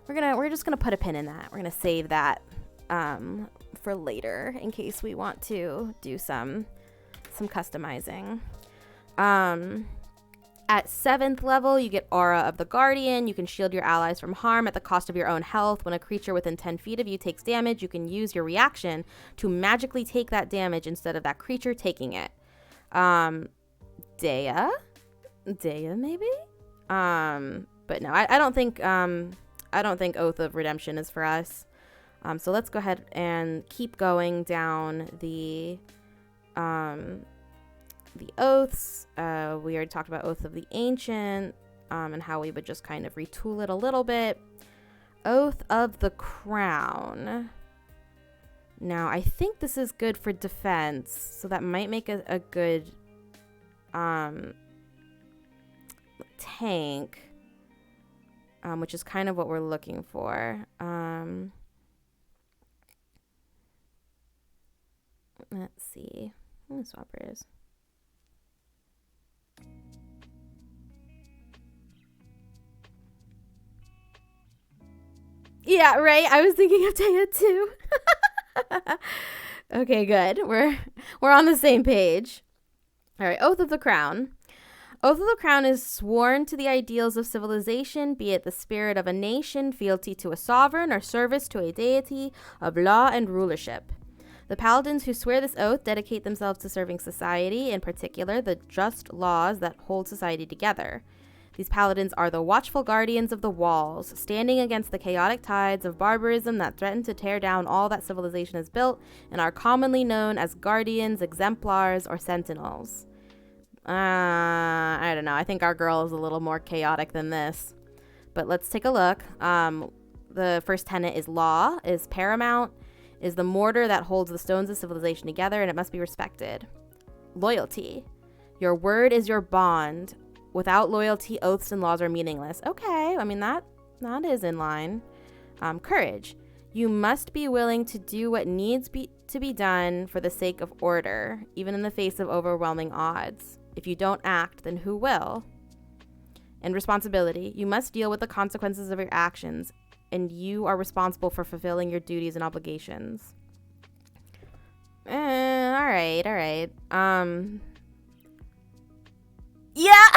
We're just gonna put a pin in that. We're gonna save that for later in case we want to do some customizing. At 7th level, you get Aura of the Guardian. You can shield your allies from harm at the cost of your own health. When a creature within 10 feet of you takes damage, you can use your reaction to magically take that damage instead of that creature taking it. Dea maybe? But no, I don't think Oath of Redemption is for us. So let's go ahead and keep going down the oaths. We already talked about Oath of the Ancient, and how we would just kind of retool it a little bit. Oath of the Crown. Now, I think this is good for defense, so that might make a good tank, which is kind of what we're looking for. Let's see. Let me swap hers. Yeah, right. I was thinking of Taya too. Okay, good. We're on the same page. All right, Oath of the Crown. Oath of the Crown is sworn to the ideals of civilization, be it the spirit of a nation, fealty to a sovereign, or service to a deity of law and rulership. The paladins who swear this oath dedicate themselves to serving society, in particular the just laws that hold society together. These paladins are the watchful guardians of the walls, standing against the chaotic tides of barbarism that threaten to tear down all that civilization has built, and are commonly known as guardians, exemplars, or sentinels. I don't know. I think our girl is a little more chaotic than this. But let's take a look. The first tenet is law, is paramount, is the mortar that holds the stones of civilization together, and it must be respected. Loyalty. Your word is your bond. Without loyalty, oaths and laws are meaningless. Okay, I mean, that is in line. Courage. You must be willing to do what needs to be done for the sake of order, even in the face of overwhelming odds. If you don't act, then who will? And responsibility. You must deal with the consequences of your actions, and you are responsible for fulfilling your duties and obligations. All right. Yeah.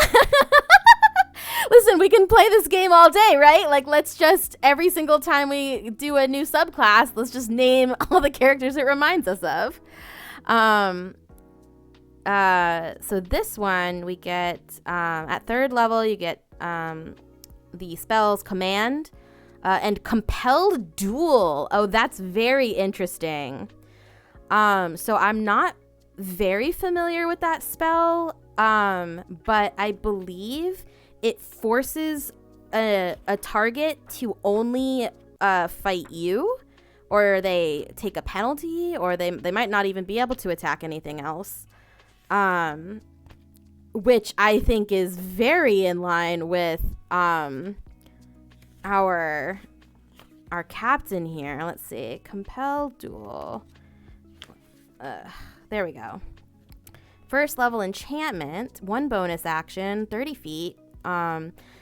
Listen, we can play this game all day, right? Like, let's just, every single time we do a new subclass, let's just name all the characters it reminds us of. So this one we get, at 3rd level, you get the spells Command and Compelled Duel. Oh, that's very interesting. So I'm not very familiar with that spell, but I believe it forces a target to only fight you, or they take a penalty, or they might not even be able to attack anything else. Which I think is very in line with our captain here. Let's see. Compelled Duel. There we go. 1st level enchantment, 1 bonus action, 30 feet.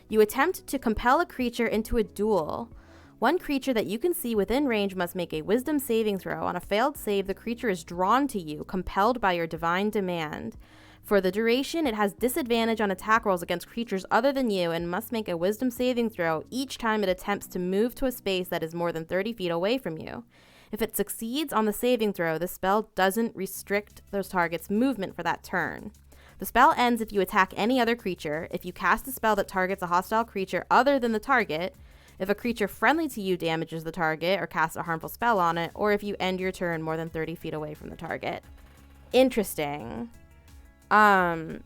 You attempt to compel a creature into a duel. One creature that you can see within range must make a wisdom saving throw. On a failed save, the creature is drawn to you, compelled by your divine demand. For the duration, it has disadvantage on attack rolls against creatures other than you and must make a wisdom saving throw each time it attempts to move to a space that is more than 30 feet away from you. If it succeeds on the saving throw, the spell doesn't restrict those target's movement for that turn. The spell ends if you attack any other creature, if you cast a spell that targets a hostile creature other than the target, if a creature friendly to you damages the target or casts a harmful spell on it, or if you end your turn more than 30 feet away from the target. Interesting. If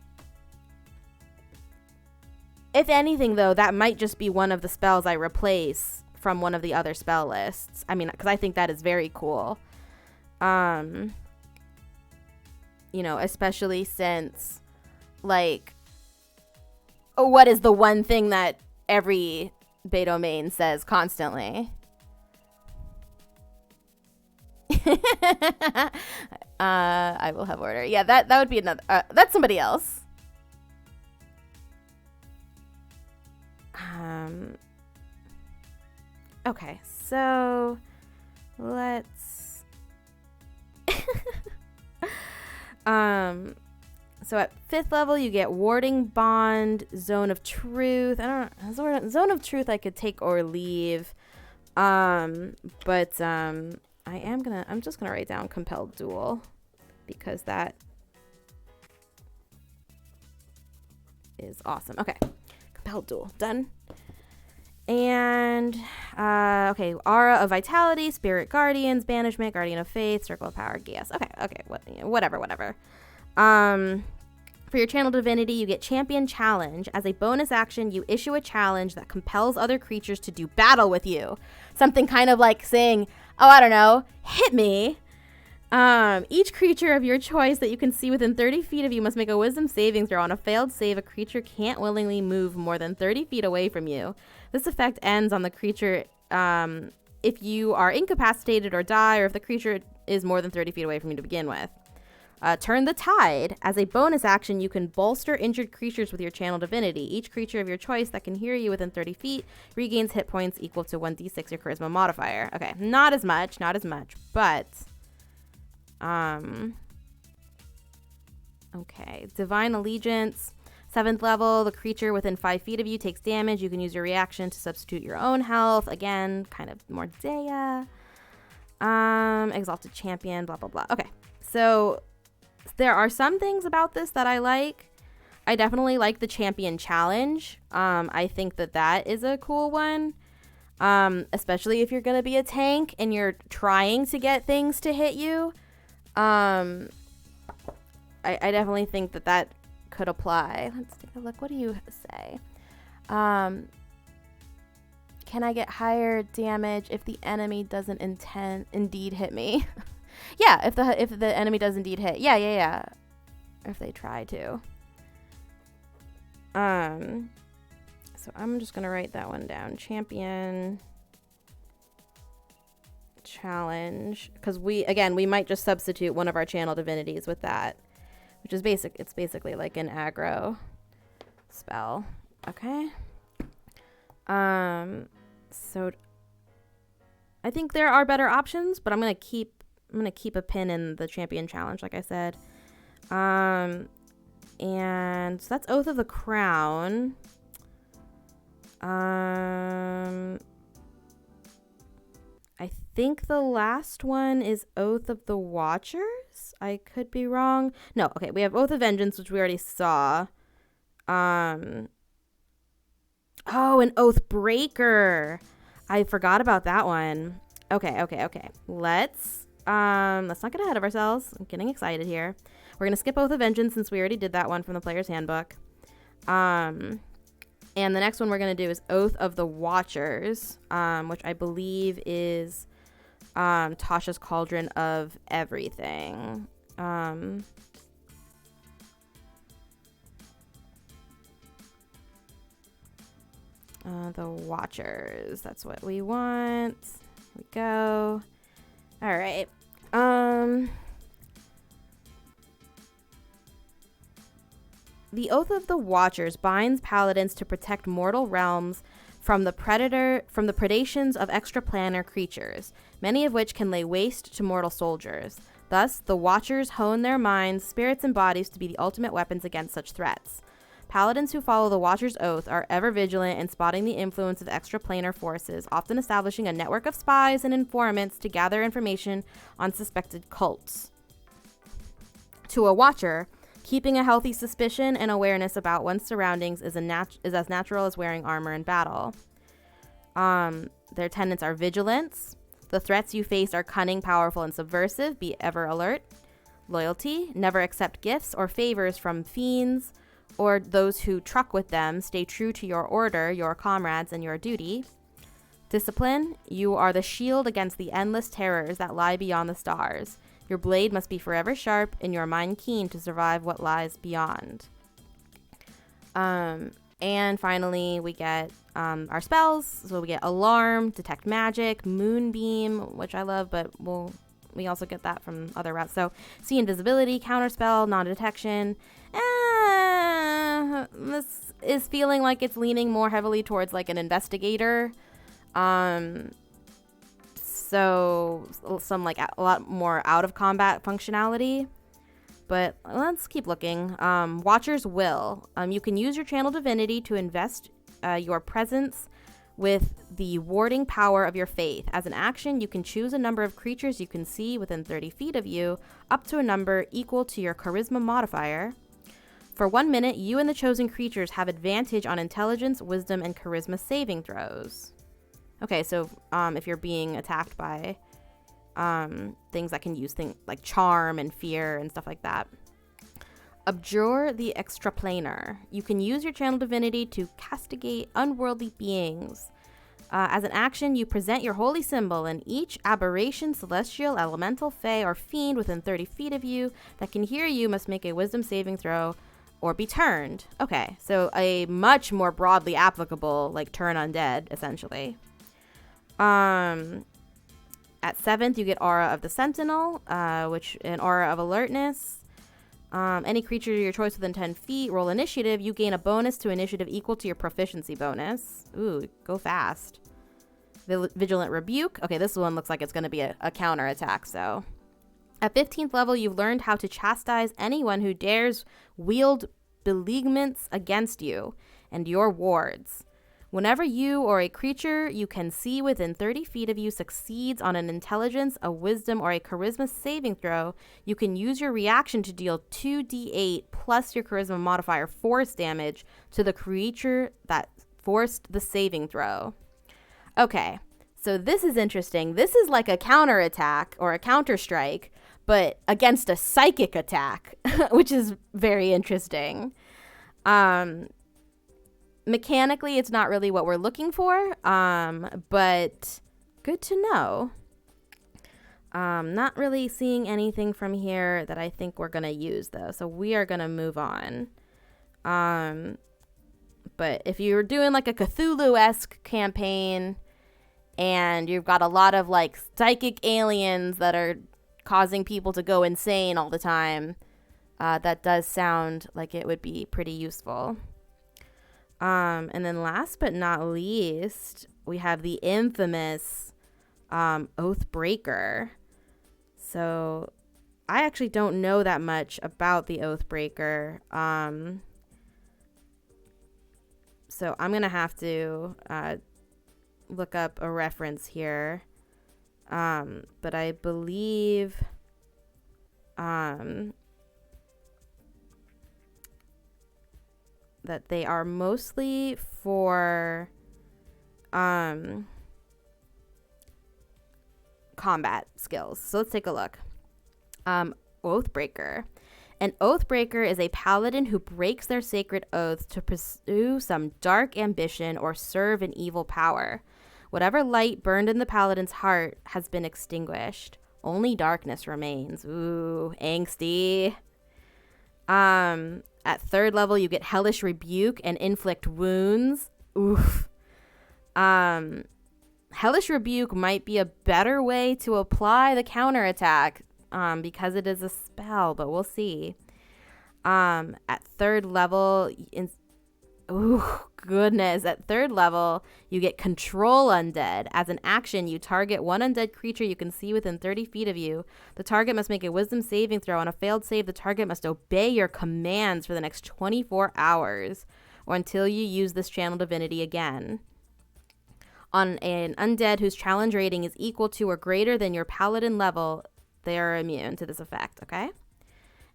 anything, though, that might just be one of the spells I replace from one of the other spell lists. I mean, because I think that is very cool. You know, especially since, like, what is the one thing that every beta main says constantly? I will have order. Yeah, that would be another. That's somebody else. Okay, so let's. So at 5th level, you get Warding Bond, Zone of Truth. I don't know. Zone of Truth I could take or leave. I'm just gonna write down Compelled Duel because that is awesome. Okay. Compelled Duel. Done. And, okay. Aura of Vitality, Spirit Guardians, Banishment, Guardian of Faith, Circle of Power, Geas. Okay. Whatever. For your channel divinity, you get Champion Challenge. As a bonus action, you issue a challenge that compels other creatures to do battle with you. Something kind of like saying, I don't know. Hit me. Each creature of your choice that you can see within 30 feet of you must make a wisdom saving throw. On a failed save, a creature can't willingly move more than 30 feet away from you. This effect ends on the creature if you are incapacitated or die, or if the creature is more than 30 feet away from you to begin with. Turn the Tide. As a bonus action, you can bolster injured creatures with your channel divinity. Each creature of your choice that can hear you within 30 feet regains hit points equal to 1d6 your charisma modifier. Okay, not as much, but... Okay, Divine Allegiance. 7th level, the creature within 5 feet of you takes damage. You can use your reaction to substitute your own health. Again, kind of more Dea. Exalted Champion, blah, blah, blah. Okay, so there are some things about this that I like. I definitely like the Champion Challenge. I think that is a cool one. Especially if you're going to be a tank and you're trying to get things to hit you. I definitely think that could apply. Let's take a look. What do you say? Can I get higher damage if the enemy doesn't indeed hit me? Yeah, if the enemy does indeed hit. Yeah. If they try to. So I'm just gonna write that one down. Champion Challenge, because we might just substitute one of our channel divinities with that, which is basic. It's basically like an aggro spell. Okay. So I think there are better options, but I'm gonna keep a pin in the Champion Challenge, like I said. And so that's Oath of the Crown. I think the last one is Oath of the Watchers. I could be wrong. No, okay, we have Oath of Vengeance, which we already saw. Oh, an Oath Breaker. I forgot about that one. Okay. Let's not get ahead of ourselves. I'm getting excited here. We're gonna skip Oath of Vengeance since we already did that one from the player's handbook. And the next one we're going to do is Oath of the Watchers, which I believe is Tasha's Cauldron of Everything. The Watchers. That's what we want. Here we go. All right. The Oath of the Watchers binds paladins to protect mortal realms from the predations of extraplanar creatures, many of which can lay waste to mortal soldiers. Thus, the Watchers hone their minds, spirits, and bodies to be the ultimate weapons against such threats. Paladins who follow the Watcher's Oath are ever vigilant in spotting the influence of extraplanar forces, often establishing a network of spies and informants to gather information on suspected cults. To a Watcher, keeping a healthy suspicion and awareness about one's surroundings is as natural as wearing armor in battle. Their tenets are vigilance. The threats you face are cunning, powerful, and subversive. Be ever alert. Loyalty. Never accept gifts or favors from fiends or those who truck with them. Stay true to your order, your comrades, and your duty. Discipline. You are the shield against the endless terrors that lie beyond the stars. Your blade must be forever sharp and your mind keen to survive what lies beyond. And finally, we get our spells. So we get Alarm, Detect Magic, Moonbeam, which I love, but we also get that from other routes. So See Invisibility, Counterspell, Non-Detection. This is feeling like it's leaning more heavily towards like an investigator. So some like a lot more out of combat functionality, but let's keep looking. Watcher's Will. You can use your channel divinity to invest your presence with the warding power of your faith. As an action, you can choose a number of creatures you can see within 30 feet of you, up to a number equal to your charisma modifier. For 1 minute, you and the chosen creatures have advantage on intelligence, wisdom, and charisma saving throws. Okay, so if you're being attacked by things that can use things like charm and fear and stuff like that. Abjure the Extraplanar. You can use your channel divinity to castigate unworldly beings. As an action, you present your holy symbol, and each aberration, celestial, elemental, fey, or fiend within 30 feet of you that can hear you must make a wisdom saving throw or be turned. Okay, so a much more broadly applicable, like, turn undead, essentially. At 7th, you get Aura of the Sentinel, which an Aura of Alertness. Any creature of your choice within 10 feet, roll initiative. You gain a bonus to initiative equal to your proficiency bonus. Ooh, go fast. Vigilant Rebuke. Okay, this one looks like it's going to be a counter attack, so. At 15th level, you've learned how to chastise anyone who dares wield beleaguerments against you and your wards. Whenever you or a creature you can see within 30 feet of you succeeds on an intelligence, a wisdom, or a charisma saving throw, you can use your reaction to deal 2d8 plus your charisma modifier force damage to the creature that forced the saving throw. Okay, so this is interesting. This is like a counterattack or a counter-strike, but against a psychic attack, which is very interesting. Mechanically, it's not really what we're looking for, but good to know. Not really seeing anything from here that I think we're going to use, though, so we are going to move on. But if you're doing like a Cthulhu-esque campaign and you've got a lot of like psychic aliens that are causing people to go insane all the time, that does sound like it would be pretty useful. And then last but not least, we have the infamous Oathbreaker. So I actually don't know that much about the Oathbreaker. So I'm going to have to look up a reference here. But I believe that they are mostly for combat skills. So let's take a look. Oathbreaker. An Oathbreaker is a paladin who breaks their sacred oaths to pursue some dark ambition or serve an evil power. Whatever light burned in the paladin's heart has been extinguished. Only darkness remains. Ooh, angsty. At 3rd level, you get Hellish Rebuke and Inflict Wounds. Oof. Hellish Rebuke might be a better way to apply the counterattack, because it is a spell, but we'll see. At 3rd level, at 3rd level, you get Control Undead. As an action, you target one undead creature you can see within 30 feet of you. The target must make a wisdom saving throw. On a failed save, the target must obey your commands for the next 24 hours or until you use this channel divinity again. On an undead whose challenge rating is equal to or greater than your paladin level, they are immune to this effect, okay?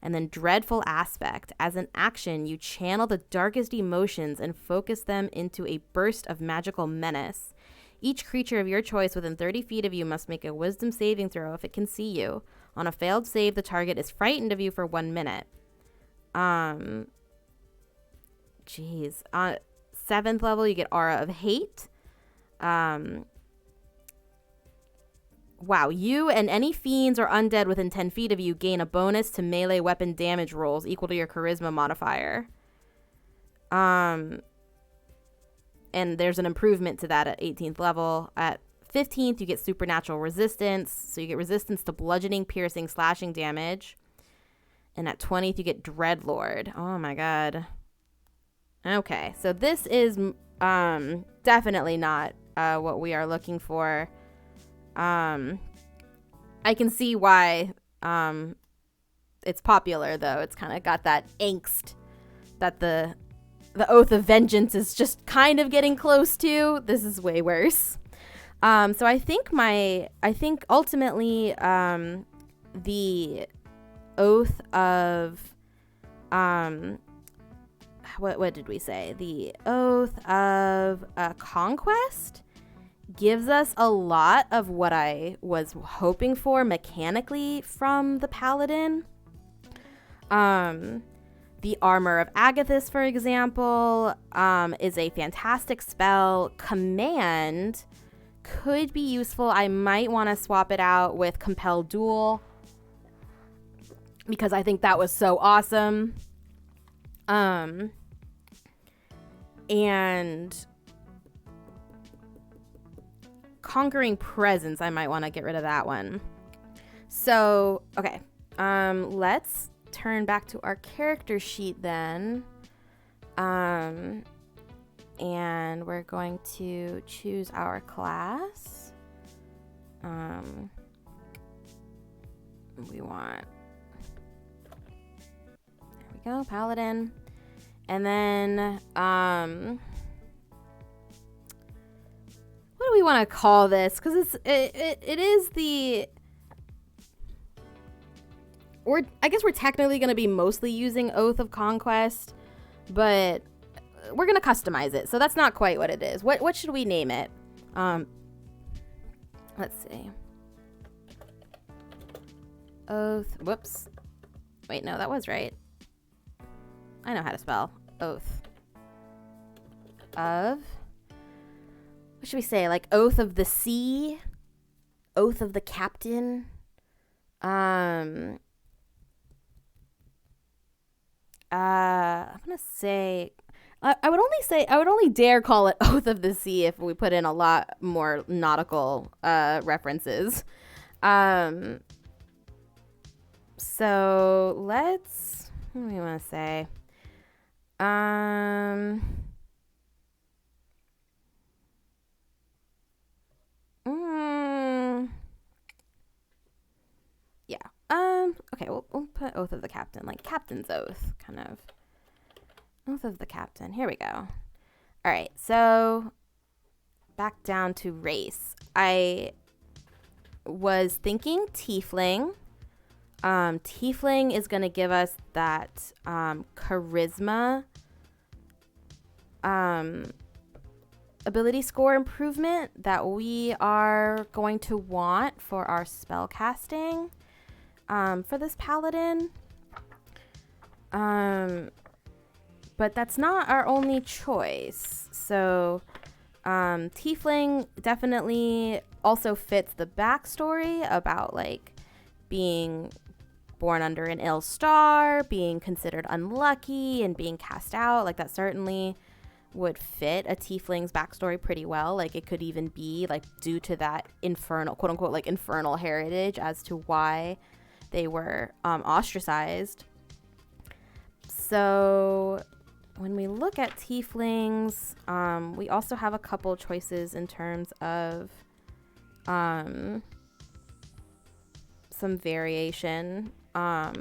And then Dreadful Aspect. As an action, you channel the darkest emotions and focus them into a burst of magical menace. Each creature of your choice within 30 feet of you must make a wisdom saving throw if it can see you. On a failed save, the target is frightened of you for 1 minute. On 7th level, you get Aura of Hate. Wow, you and any fiends or undead within 10 feet of you gain a bonus to melee weapon damage rolls equal to your charisma modifier. And there's an improvement to that at 18th level. At 15th, you get supernatural resistance. So you get resistance to bludgeoning, piercing, slashing damage. And at 20th, you get Dreadlord. Oh my god. Okay, so this is definitely not what we are looking for. I can see why it's popular, though. It's kind of got that angst that the Oath of Vengeance is just kind of getting close to. This is way worse. So I think ultimately the Oath of what did we say? The Oath of Conquest gives us a lot of what I was hoping for mechanically from the Paladin. The The Armor of Agathis, for example, is a fantastic spell. Command could be useful. I might want to swap it out with Compel Duel because I think that was so awesome. And Conquering Presence, I might want to get rid of that one. So, okay. Let's turn back to our character sheet then. And we're going to choose our class. We want, there we go, Paladin. And then, what do we want to call this? Because it is the, I guess we're technically going to be mostly using Oath of Conquest, but we're going to customize it. So that's not quite what it is. What should we name it? Let's see. Oath. Whoops. Wait, no, that was right. I know how to spell oath. Of. What should we say? Like Oath of the Sea? Oath of the Captain? I'm gonna say I would only dare call it Oath of the Sea if we put in a lot more nautical references. So let's, what do we want to say? Yeah. Okay, we'll put Oath of the Captain, like Captain's Oath, kind of. Oath of the Captain. Here we go. All right, so back down to race. I was thinking Tiefling. Tiefling is going to give us that charisma ability score improvement that we are going to want for our spell casting for this paladin. But that's not our only choice. So Tiefling definitely also fits the backstory about like being born under an ill star, being considered unlucky, and being cast out. Like that certainly would fit a tiefling's backstory pretty well. Like it could even be like due to that infernal, quote unquote, like infernal heritage as to why they were ostracized. So when we look at tieflings, we also have a couple choices in terms of some variation. So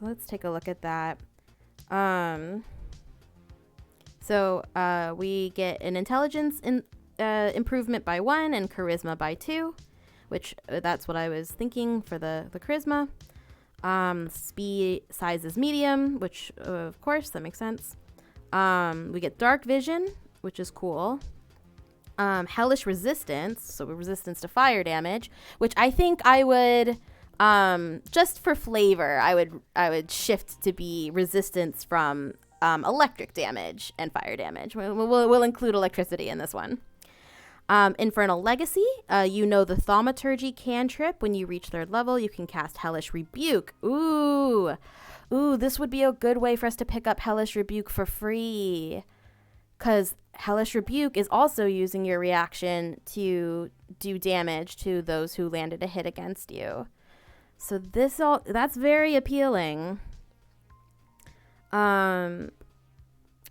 let's take a look at that. So we get an intelligence improvement by 1 and charisma by 2, which that's what I was thinking for the charisma. Speed size is medium, which of course that makes sense. We get dark vision, which is cool. Hellish resistance, so resistance to fire damage, which I think I would just for flavor, I would shift to be resistance from electric damage and fire damage. We'll include electricity in this one. Infernal Legacy, you know the Thaumaturgy cantrip. When you reach 3rd level, you can cast Hellish Rebuke. Ooh, this would be a good way for us to pick up Hellish Rebuke for free. Because Hellish Rebuke is also using your reaction to do damage to those who landed a hit against you. So that's very appealing.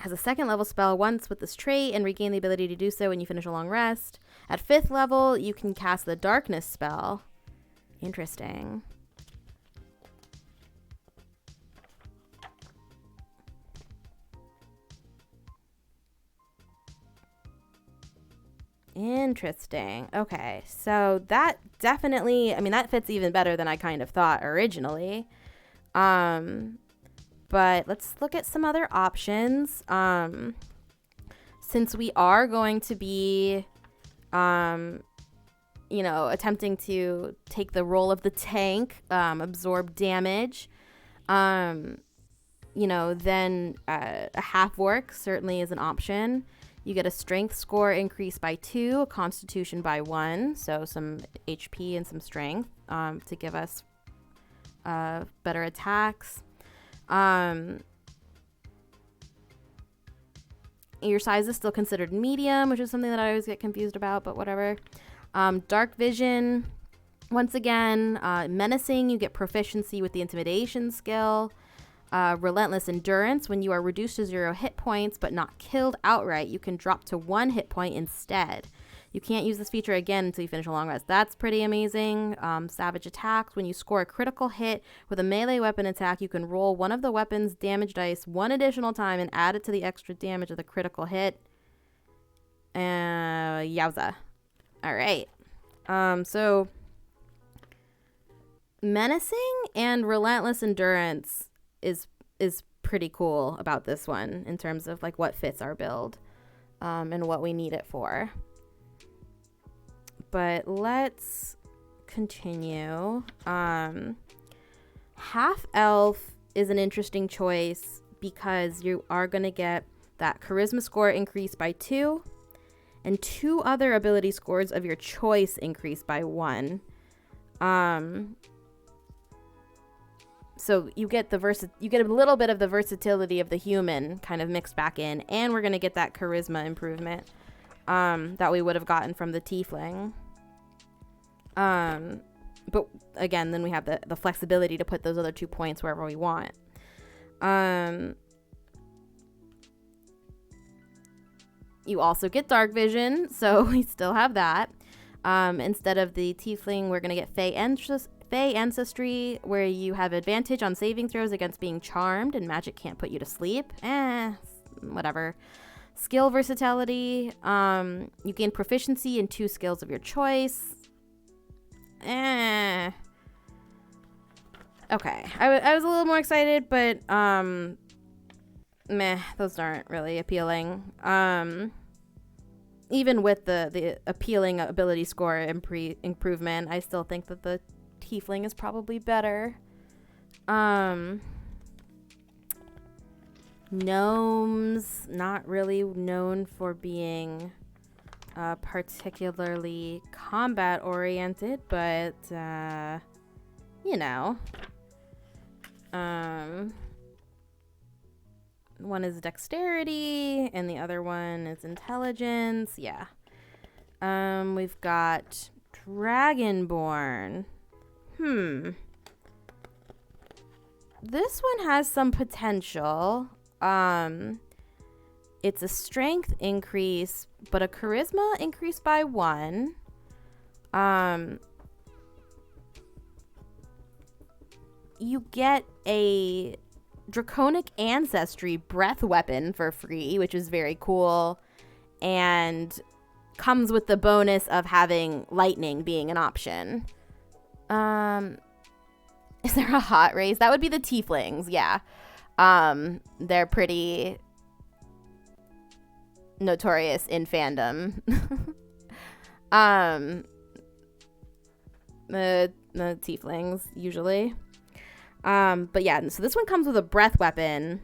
Has a 2nd level spell once with this trait and regain the ability to do so when you finish a long rest. At 5th level, you can cast the Darkness spell. Interesting. Okay, so that definitely, I mean, that fits even better than I kind of thought originally. But let's look at some other options. Since we are going to be, attempting to take the role of the tank, absorb damage, then a half orc certainly is an option. You get a strength score increase by 2, a constitution by 1, so some HP and some strength to give us better attacks. Your size is still considered medium, which is something that I always get confused about, but whatever. Dark vision, once again, menacing, you get proficiency with the intimidation skill. Relentless endurance, when you are reduced to 0 hit points but not killed outright, you can drop to 1 hit point instead. You can't use this feature again until you finish a long rest. That's pretty amazing. Savage attacks, when you score a critical hit with a melee weapon attack, you can roll one of the weapon's damage dice 1 additional time and add it to the extra damage of the critical hit. Yowza. All right. So menacing and relentless endurance is pretty cool about this one in terms of like what fits our build and what we need it for. But let's continue. Half elf is an interesting choice because you are going to get that charisma score increased by 2 and 2 other ability scores of your choice increased by 1. So you get you get a little bit of the versatility of the human kind of mixed back in, and we're going to get that charisma improvement that we would have gotten from the tiefling. But again, then we have the flexibility to put those other 2 points wherever we want. You also get dark vision, so we still have that. Instead of the tiefling, we're going to get Fey ancestry, where you have advantage on saving throws against being charmed, and magic can't put you to sleep. Whatever. Skill versatility. You gain proficiency in 2 skills of your choice. Okay. I was a little more excited, but those aren't really appealing. Even with the appealing ability score improvement, I still think that the tiefling is probably better. Gnomes, not really known for being particularly combat oriented, but one is dexterity and the other one is intelligence. Yeah. We've got Dragonborn. This one has some potential. It's a strength increase, but a charisma increase by 1. You get a draconic ancestry breath weapon for free, which is very cool, and comes with the bonus of having lightning being an option. Is there a hot race? That would be the tieflings, yeah. They're pretty notorious in fandom. The tieflings usually. But yeah, so this one comes with a breath weapon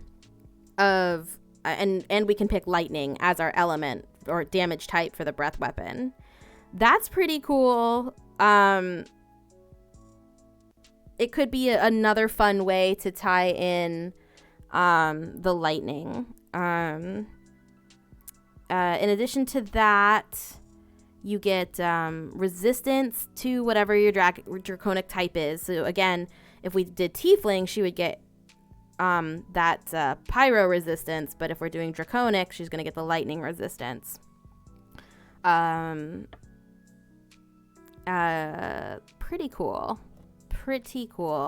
of and we can pick lightning as our element or damage type for the breath weapon. That's pretty cool. It could be another fun way to tie in the lightning. In addition to that, you get resistance to whatever your draconic type is. So again, if we did tiefling, she would get that pyro resistance, but if we're doing draconic, she's going to get the lightning resistance. Pretty cool.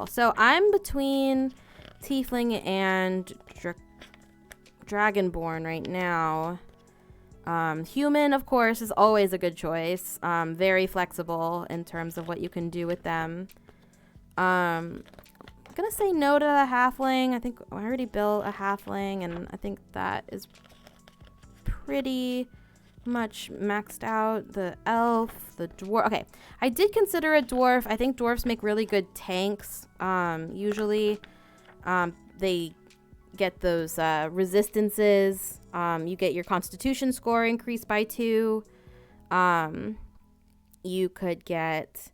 So I'm between tiefling and dragonborn right now. Human, of course, is always a good choice. Very flexible in terms of what you can do with them. I'm gonna say no to the halfling. I think I already built a halfling, and I think that is pretty much maxed out. The elf, the dwarf. Okay, I did consider a dwarf. I think dwarfs make really good tanks. Usually, they get those resistances. You get your constitution score increased by 2. You could get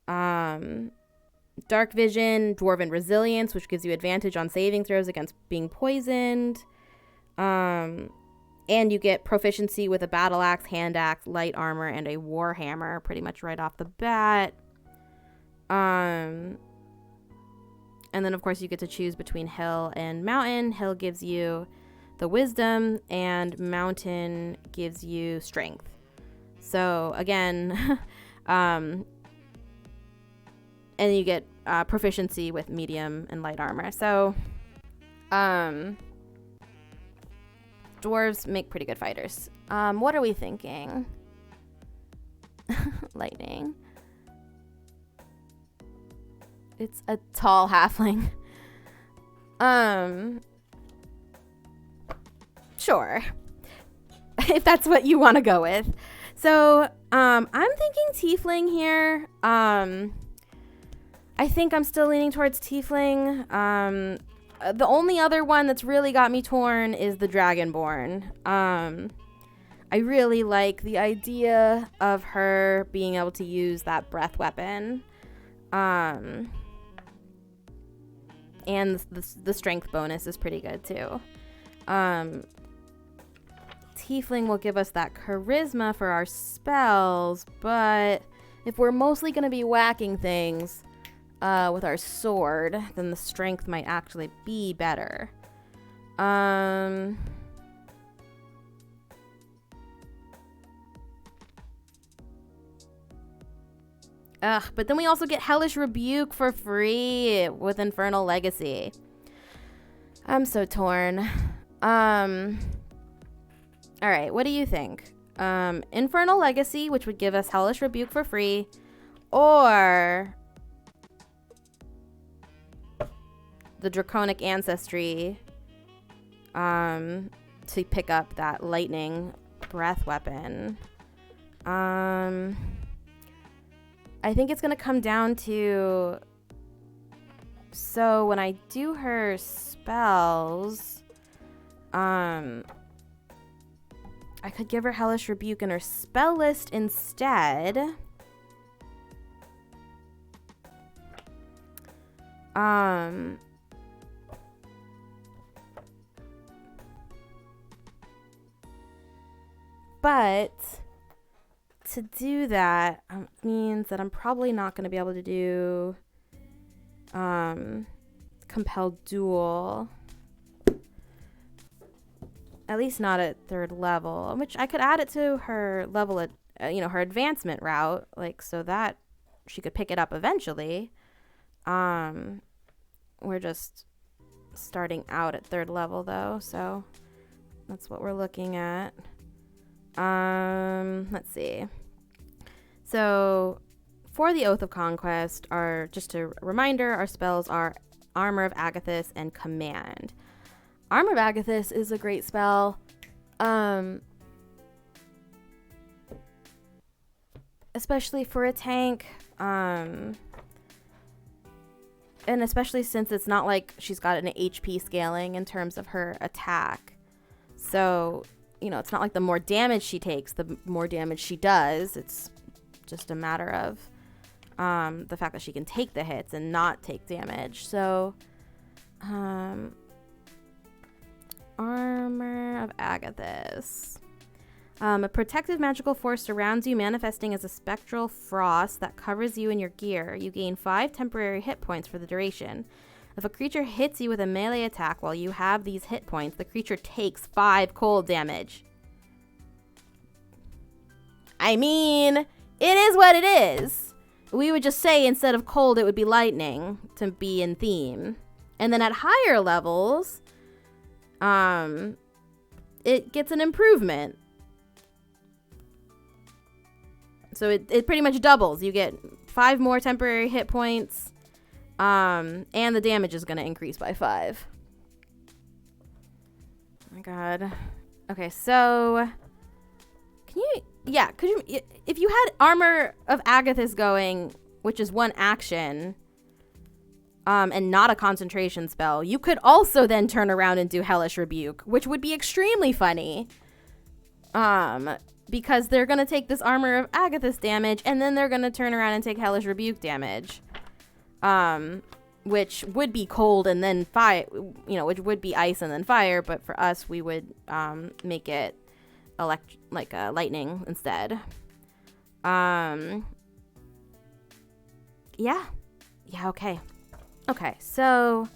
dark vision, dwarven resilience, which gives you advantage on saving throws against being poisoned. And you get proficiency with a battle axe, hand axe, light armor, and a war hammer pretty much right off the bat. And then, of course, you get to choose between hill and mountain. Hill gives you the wisdom, and mountain gives you strength. So, again, and you get proficiency with medium and light armor. So, dwarves make pretty good fighters. What are we thinking? Lightning. It's a tall halfling. Sure. If that's what you want to go with. So, I'm thinking tiefling here. I think I'm still leaning towards tiefling. The only other one that's really got me torn is the dragonborn. I really like the idea of her being able to use that breath weapon. And the strength bonus is pretty good too. Tiefling will give us that charisma for our spells, but if we're mostly going to be whacking things with our sword, then the strength might actually be better. But then we also get Hellish Rebuke for free with Infernal Legacy. I'm so torn. Alright, what do you think? Infernal Legacy, which would give us Hellish Rebuke for free, or the Draconic Ancestry to pick up that lightning breath weapon. I think it's going to come down to, so when I do her spells, I could give her Hellish Rebuke in her spell list instead. But to do that means that I'm probably not going to be able to do Compelled Duel. At least not at 3rd level, which I could add it to her level at, her advancement route, like, so that she could pick it up eventually. We're just starting out at 3rd level though, so that's what we're looking at. Let's see. So for the Oath of Conquest, just a reminder, our spells are Armor of Agathis and Command. Armor of Agathis is a great spell. Especially for a tank. And especially since it's not like she's got an HP scaling in terms of her attack. So, it's not like the more damage she takes, the more damage she does. It's just a matter of the fact that she can take the hits and not take damage. So, Armor of Agathis. A protective magical force surrounds you, manifesting as a spectral frost that covers you and your gear. You gain 5 temporary hit points for the duration. If a creature hits you with a melee attack while you have these hit points, the creature takes 5 cold damage. I mean, it is what it is. We would just say instead of cold, it would be lightning to be in theme. And then at higher levels, it gets an improvement. So it pretty much doubles. You get 5 more temporary hit points, and the damage is going to increase by 5. Oh my god. Okay, so could you, if you had Armor of Agathis going, which is 1 action, and not a concentration spell, you could also then turn around and do Hellish Rebuke, which would be extremely funny. Because they're going to take this Armor of Agathis damage, and then they're going to turn around and take Hellish Rebuke damage. Which would be cold and then fire, which would be ice and then fire, but for us, we would make it lightning instead. Yeah, okay. Okay, so,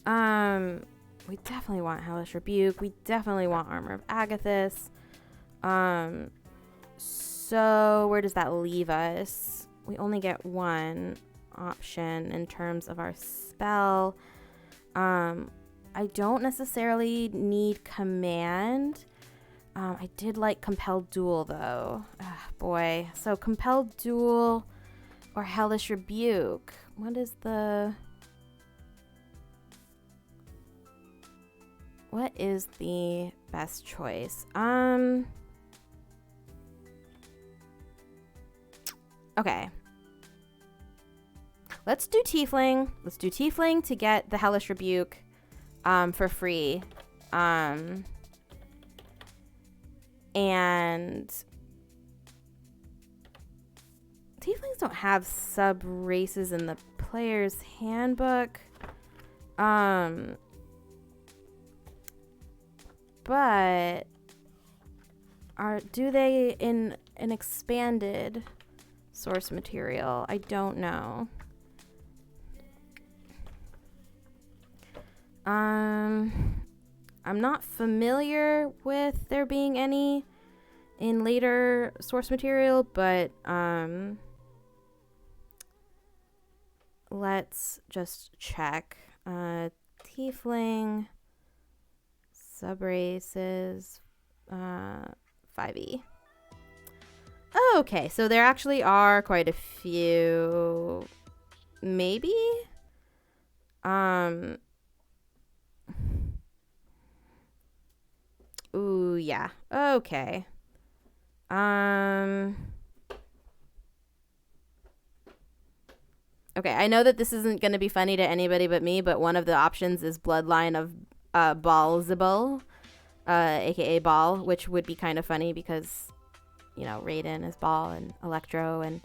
we definitely want Hellish Rebuke. We definitely want Armor of Agathis. So where does that leave us? We only get one option in terms of our spell. I don't necessarily need Command. I did like Compelled Duel, though. Boy. So Compelled Duel or Hellish Rebuke. What is the best choice? Okay. Let's do Tiefling. Let's do Tiefling to get the Hellish Rebuke for free. And Tieflings don't have sub-races in the player's handbook. But do they in an expanded source material? I don't know. I'm not familiar with there being any in later source material, but let's just check. Tiefling subraces 5e. Okay, so there actually are quite a few. Maybe? Ooh, yeah. Okay. Okay, I know that this isn't going to be funny to anybody but me, but one of the options is Bloodline of Balzibul, aka Ball, which would be kind of funny because, Raiden is Ball and Electro and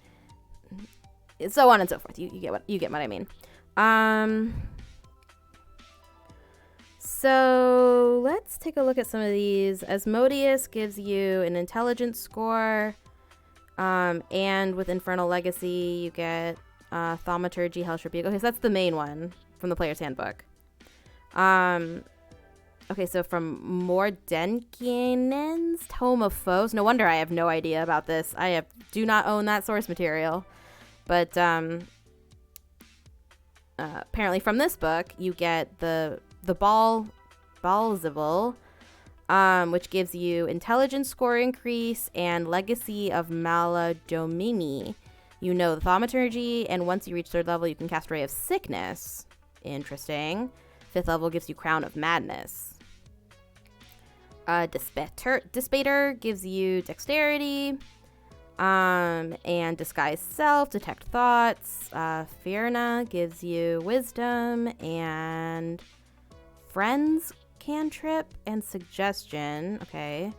so on and so forth. You get what I mean. So let's take a look at some of these. Asmodeus gives you an intelligence score, and with Infernal Legacy you get Thaumaturgy, Hellish Rebuke. Okay, so that's the main one from the player's handbook. Okay, so from Mordenkinen's Tome of Foes. No wonder I have no idea about this. Do not own that source material. But apparently from this book, you get the Balzibul, which gives you intelligence score increase and Legacy of Maladomini. You know the Thaumaturgy, and once you reach 3rd level, you can cast Ray of Sickness. Interesting. 5th level gives you Crown of Madness. Dispater gives you Dexterity, and Disguise Self, Detect Thoughts. Fierna gives you Wisdom and Friends Cantrip and Suggestion. Okay.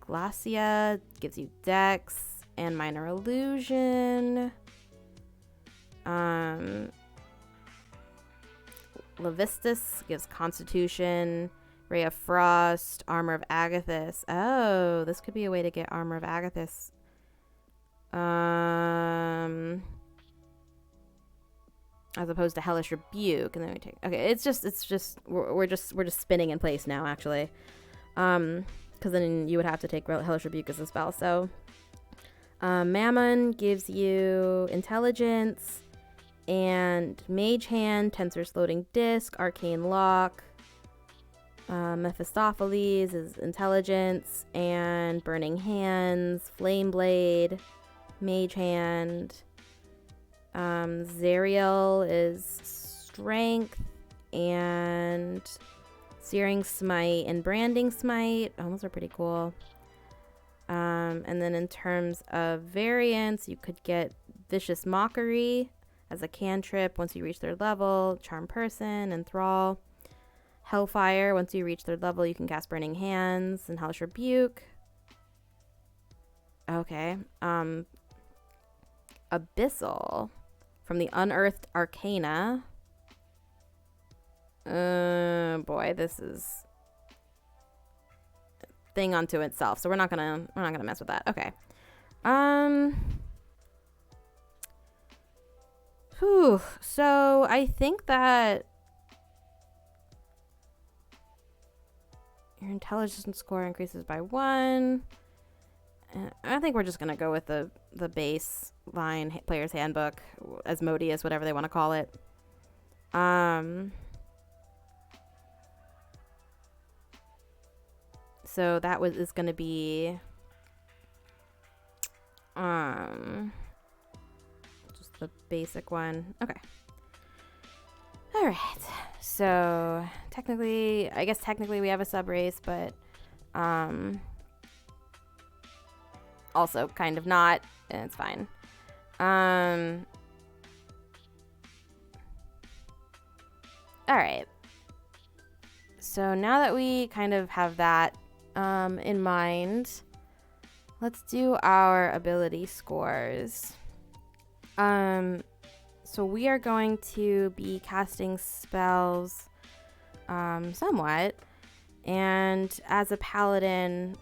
Glacia gives you Dex and Minor Illusion. Levistus gives Constitution. Ray of Frost. Armor of Agathis. Oh, this could be a way to get Armor of Agathis. As opposed to Hellish Rebuke, and then we take. Okay, we're just spinning in place now, actually. Because then you would have to take Hellish Rebuke as a spell. So, Mammon gives you Intelligence and Mage Hand, Tensor's Floating Disc, Arcane Lock. Mephistopheles is Intelligence and Burning Hands, Flame Blade, Mage Hand. Zariel is Strength and Searing Smite and Branding Smite. Oh, those are pretty cool. And then in terms of variants, you could get Vicious Mockery as a cantrip once you reach third level. Charm Person, Enthrall. Hellfire, once you reach third level, you can cast Burning Hands and Hellish Rebuke. Okay. Abyssal, from the Unearthed Arcana. Boy, this is a thing unto itself, so we're not gonna mess with that. Okay. Whew. So I think that your intelligence score increases by 1. I think we're just gonna go with the base line player's handbook, Asmodeus, whatever they want to call it. So that is gonna be just the basic one. Okay. All right. So technically we have a sub race, but also kind of not, and it's fine. All right. So now that we kind of have that in mind, let's do our ability scores. So we are going to be casting spells somewhat, and as a paladin,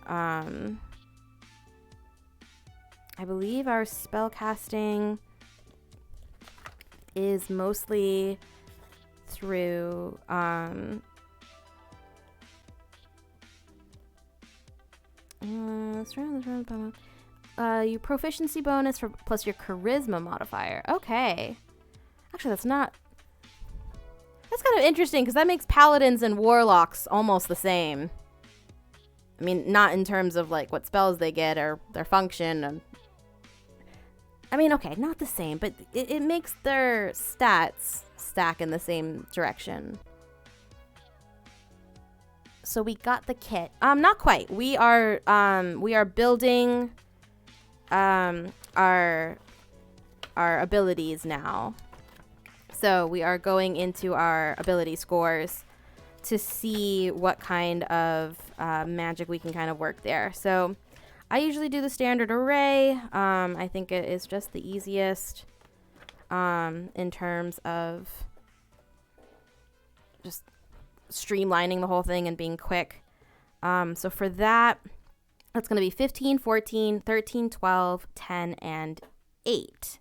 I believe our spell casting is mostly through your proficiency bonus for plus your charisma modifier. Okay. Actually, that's kind of interesting because that makes paladins and warlocks almost the same. I mean, not in terms of like what spells they get or their function. I mean, okay, not the same, but it makes their stats stack in the same direction. So we got the kit. Not quite. We are building our abilities now. So we are going into our ability scores to see what kind of magic we can kind of work there. So I usually do the standard array. I think it is just the easiest in terms of just streamlining the whole thing and being quick. So for that, that's going to be 15, 14, 13, 12, 10, and 8.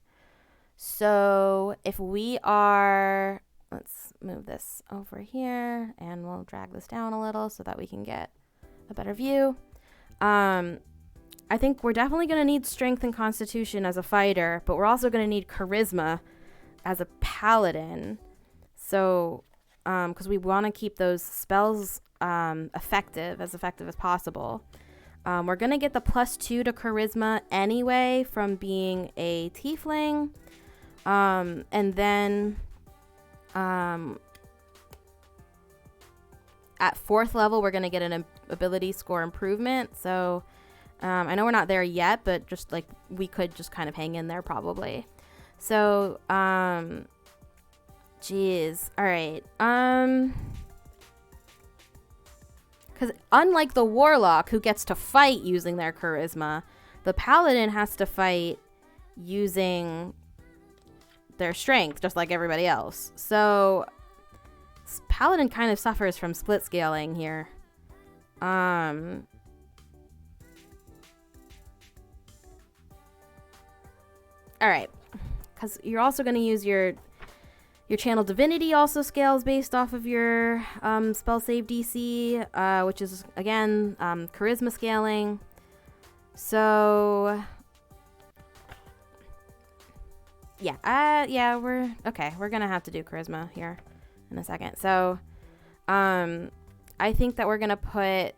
So if we are, let's move this over here and we'll drag this down a little so that we can get a better view. I think we're definitely going to need strength and constitution as a fighter, but we're also going to need charisma as a paladin. So, because we want to keep those spells effective as possible. We're going to get the +2 to charisma anyway from being a tiefling. And then at 4th level, we're going to get an ability score improvement. So I know we're not there yet, but just like we could just kind of hang in there probably. So, geez. All right. Because unlike the warlock who gets to fight using their charisma, the paladin has to fight using their strength, just like everybody else. So paladin kind of suffers from split scaling here. All right, because you're also going to use your channel divinity also scales based off of your spell save DC, which is again charisma scaling. So yeah, we're gonna have to do charisma here in a second. So I think that we're gonna put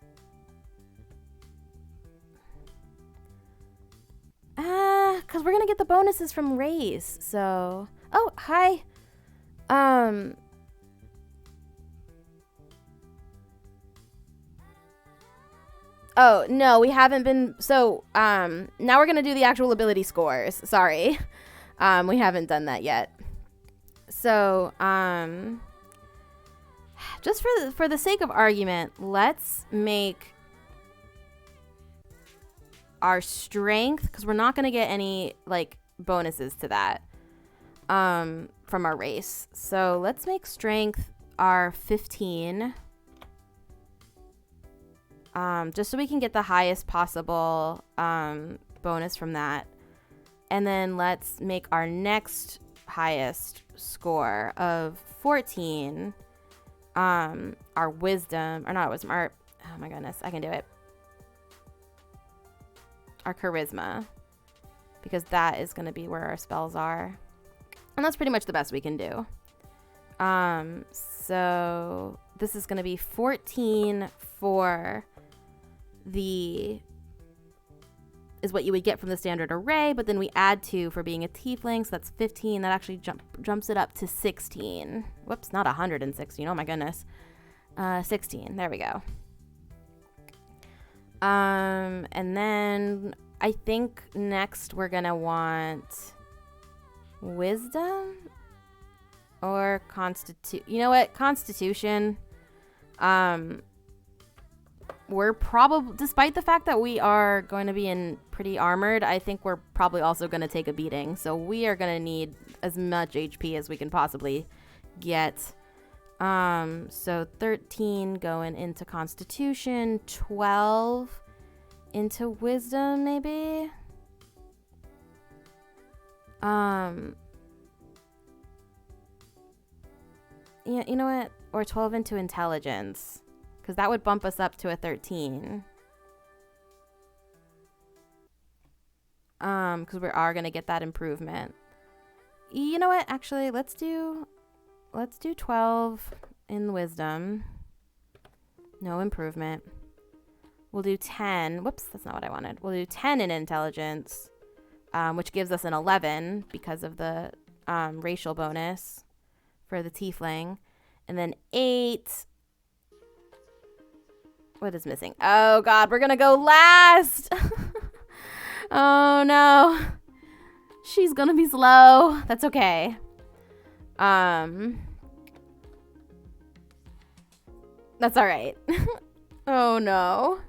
because we're gonna get the bonuses from race. So oh hi. Oh no, we haven't been. So now we're gonna do the actual ability scores. Sorry. We haven't done that yet. So, just for the sake of argument, let's make our strength, because we're not going to get any like bonuses to that from our race. So let's make strength our 15, just so we can get the highest possible bonus from that. And then let's make our next highest score of 14 our wisdom, or not wisdom, our, oh my goodness, I can do it, our charisma, because that is going to be where our spells are, and that's pretty much the best we can do. So this is going to be 14 for the, is what you would get from the standard array, but then we add 2 for being a tiefling, so that's 15. That actually jumps it up to 16. Whoops, not 116. Oh my goodness. 16. There we go. And then I think next we're gonna want wisdom or you know what? Constitution. We're probably, despite the fact that we are going to be in pretty armored, I think we're probably also going to take a beating. So we are going to need as much HP as we can possibly get. So 13 going into Constitution, 12 into Wisdom, maybe. Yeah, you know what? Or 12 into Intelligence, because that would bump us up to a 13. Because we are going to get that improvement. You know what? Actually, let's do 12 in Wisdom. No improvement. We'll do 10. Whoops, that's not what I wanted. We'll do 10 in Intelligence, which gives us an 11 because of the racial bonus for the tiefling. And then 8. What is missing? Oh, God, we're going to go last. Oh, no. She's going to be slow. That's okay. That's all right. Oh, no.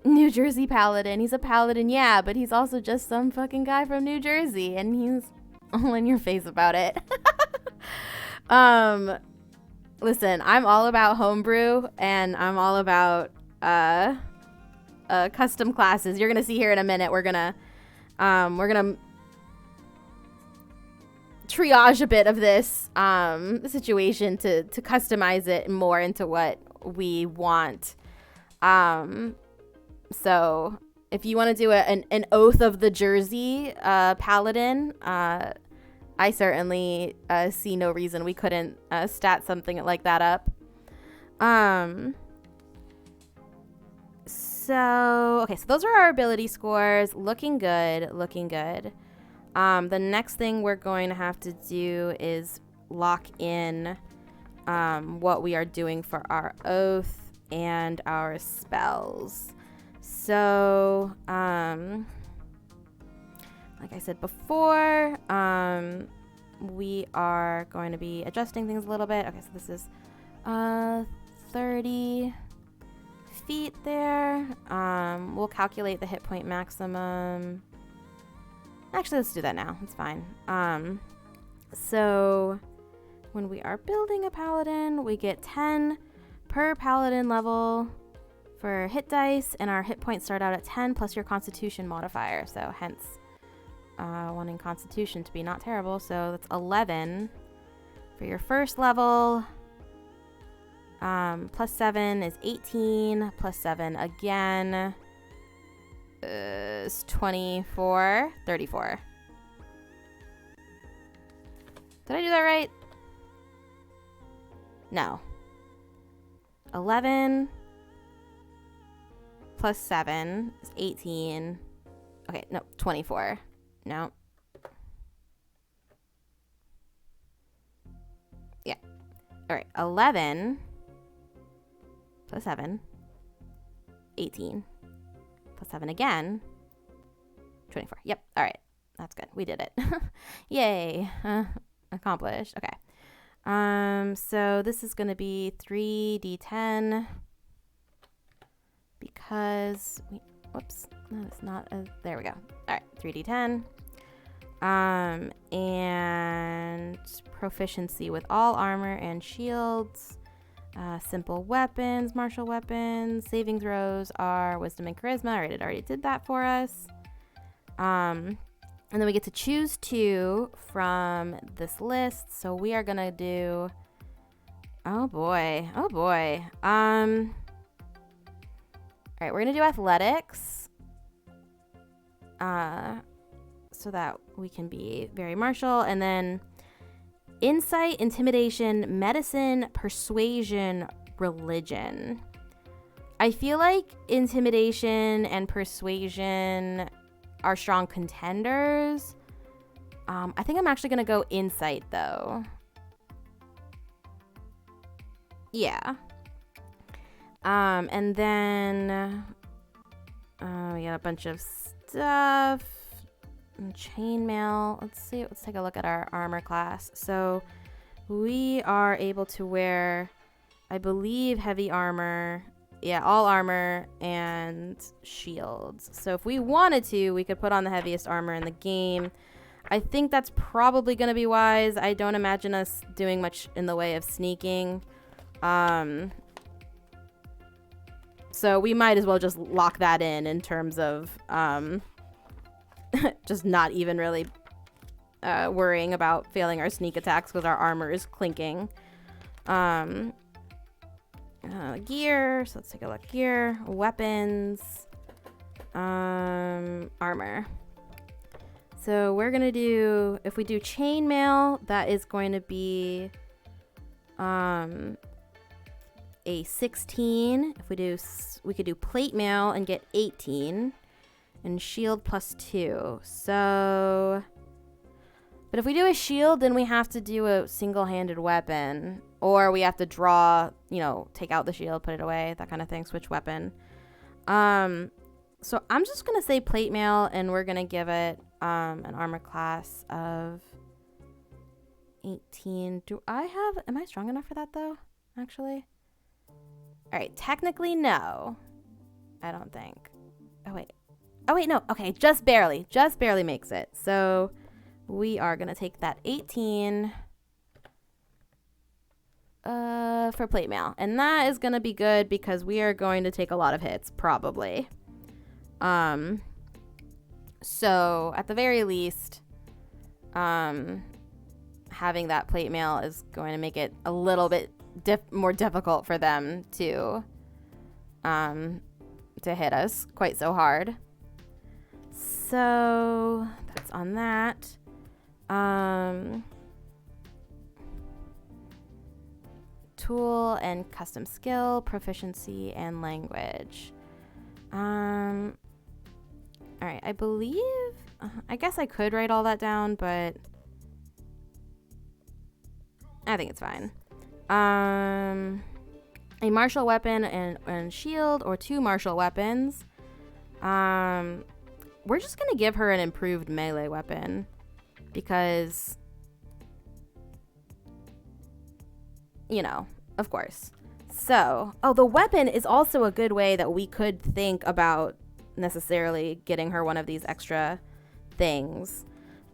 New Jersey Paladin. He's a paladin, yeah, but he's also just some fucking guy from New Jersey, and he's all in your face about it. Listen, I'm all about homebrew, and I'm all about custom classes. You're gonna see here in a minute. We're gonna triage a bit of this situation to customize it more into what we want. So if you want to do an Oath of the Jersey Paladin, I certainly see no reason we couldn't stat something like that up. So those are our ability scores. Looking good. The next thing we're going to have to do is lock in what we are doing for our oath and our spells. So, like I said before, we are going to be adjusting things a little bit. Okay, so this is 30 feet there. We'll calculate the hit point maximum. Actually, let's do that now. It's fine. So when we are building a paladin, we get 10 per paladin level for hit dice, and our hit points start out at 10 plus your constitution modifier. So hence wanting constitution to be not terrible. So that's 11 for your first level. Plus 7 is 18. Plus 7 again is 24. 34. Did I do that right? No. 11 plus 7 is 18. Okay, no, 24. No. Yeah. All right, 11 plus 7, 18. plus 7 again. 24. Yep. All right. That's good. We did it. Yay. Accomplished. Okay. So this is going to be 3d10 because whoops, no, it's not there we go. All right, 3d10. And proficiency with all armor and shields, simple weapons, martial weapons, saving throws are wisdom and charisma. All right, it already did that for us. And then we get to choose 2 from this list. So we are gonna do, oh boy. All right, we're gonna do athletics. So that we can be very martial. And then insight, intimidation, medicine, persuasion, religion. I feel like intimidation and persuasion are strong contenders. I think I'm actually gonna go insight though. Yeah. And then we got a bunch of stuff. Chainmail. Let's take a look at our armor class. So we are able to wear, I believe, heavy armor. Yeah, all armor and shields. So if we wanted to, we could put on the heaviest armor in the game. I think that's probably going to be wise. I don't imagine us doing much in the way of sneaking. So we might as well just lock that in terms of just not even really worrying about failing our sneak attacks because our armor is clinking. Gear. So let's take a look. Gear, weapons, armor. So we're gonna do, if we do chainmail, that is going to be a 16. If we could do plate mail and get 18, and shield plus 2. So, but if we do a shield, then we have to do a single-handed weapon, or we have to draw, take out the shield, put it away, that kind of thing, switch weapon. So I'm just gonna say plate mail, and we're gonna give it an armor class of 18. Am I strong enough for that though, actually? All right, technically no, I don't think. Oh wait, no, okay, just barely makes it. So we are gonna take that 18 for plate mail, and that is gonna be good because we are going to take a lot of hits probably. So at the very least, having that plate mail is going to make it a little bit more difficult for them to hit us quite so hard. So that's on that. Tool and custom skill, proficiency, and language. All right, I believe, I guess I could write all that down, but I think it's fine. A martial weapon and shield, or 2 martial weapons. We're just gonna give her an improved melee weapon because, of course. So, the weapon is also a good way that we could think about necessarily getting her one of these extra things.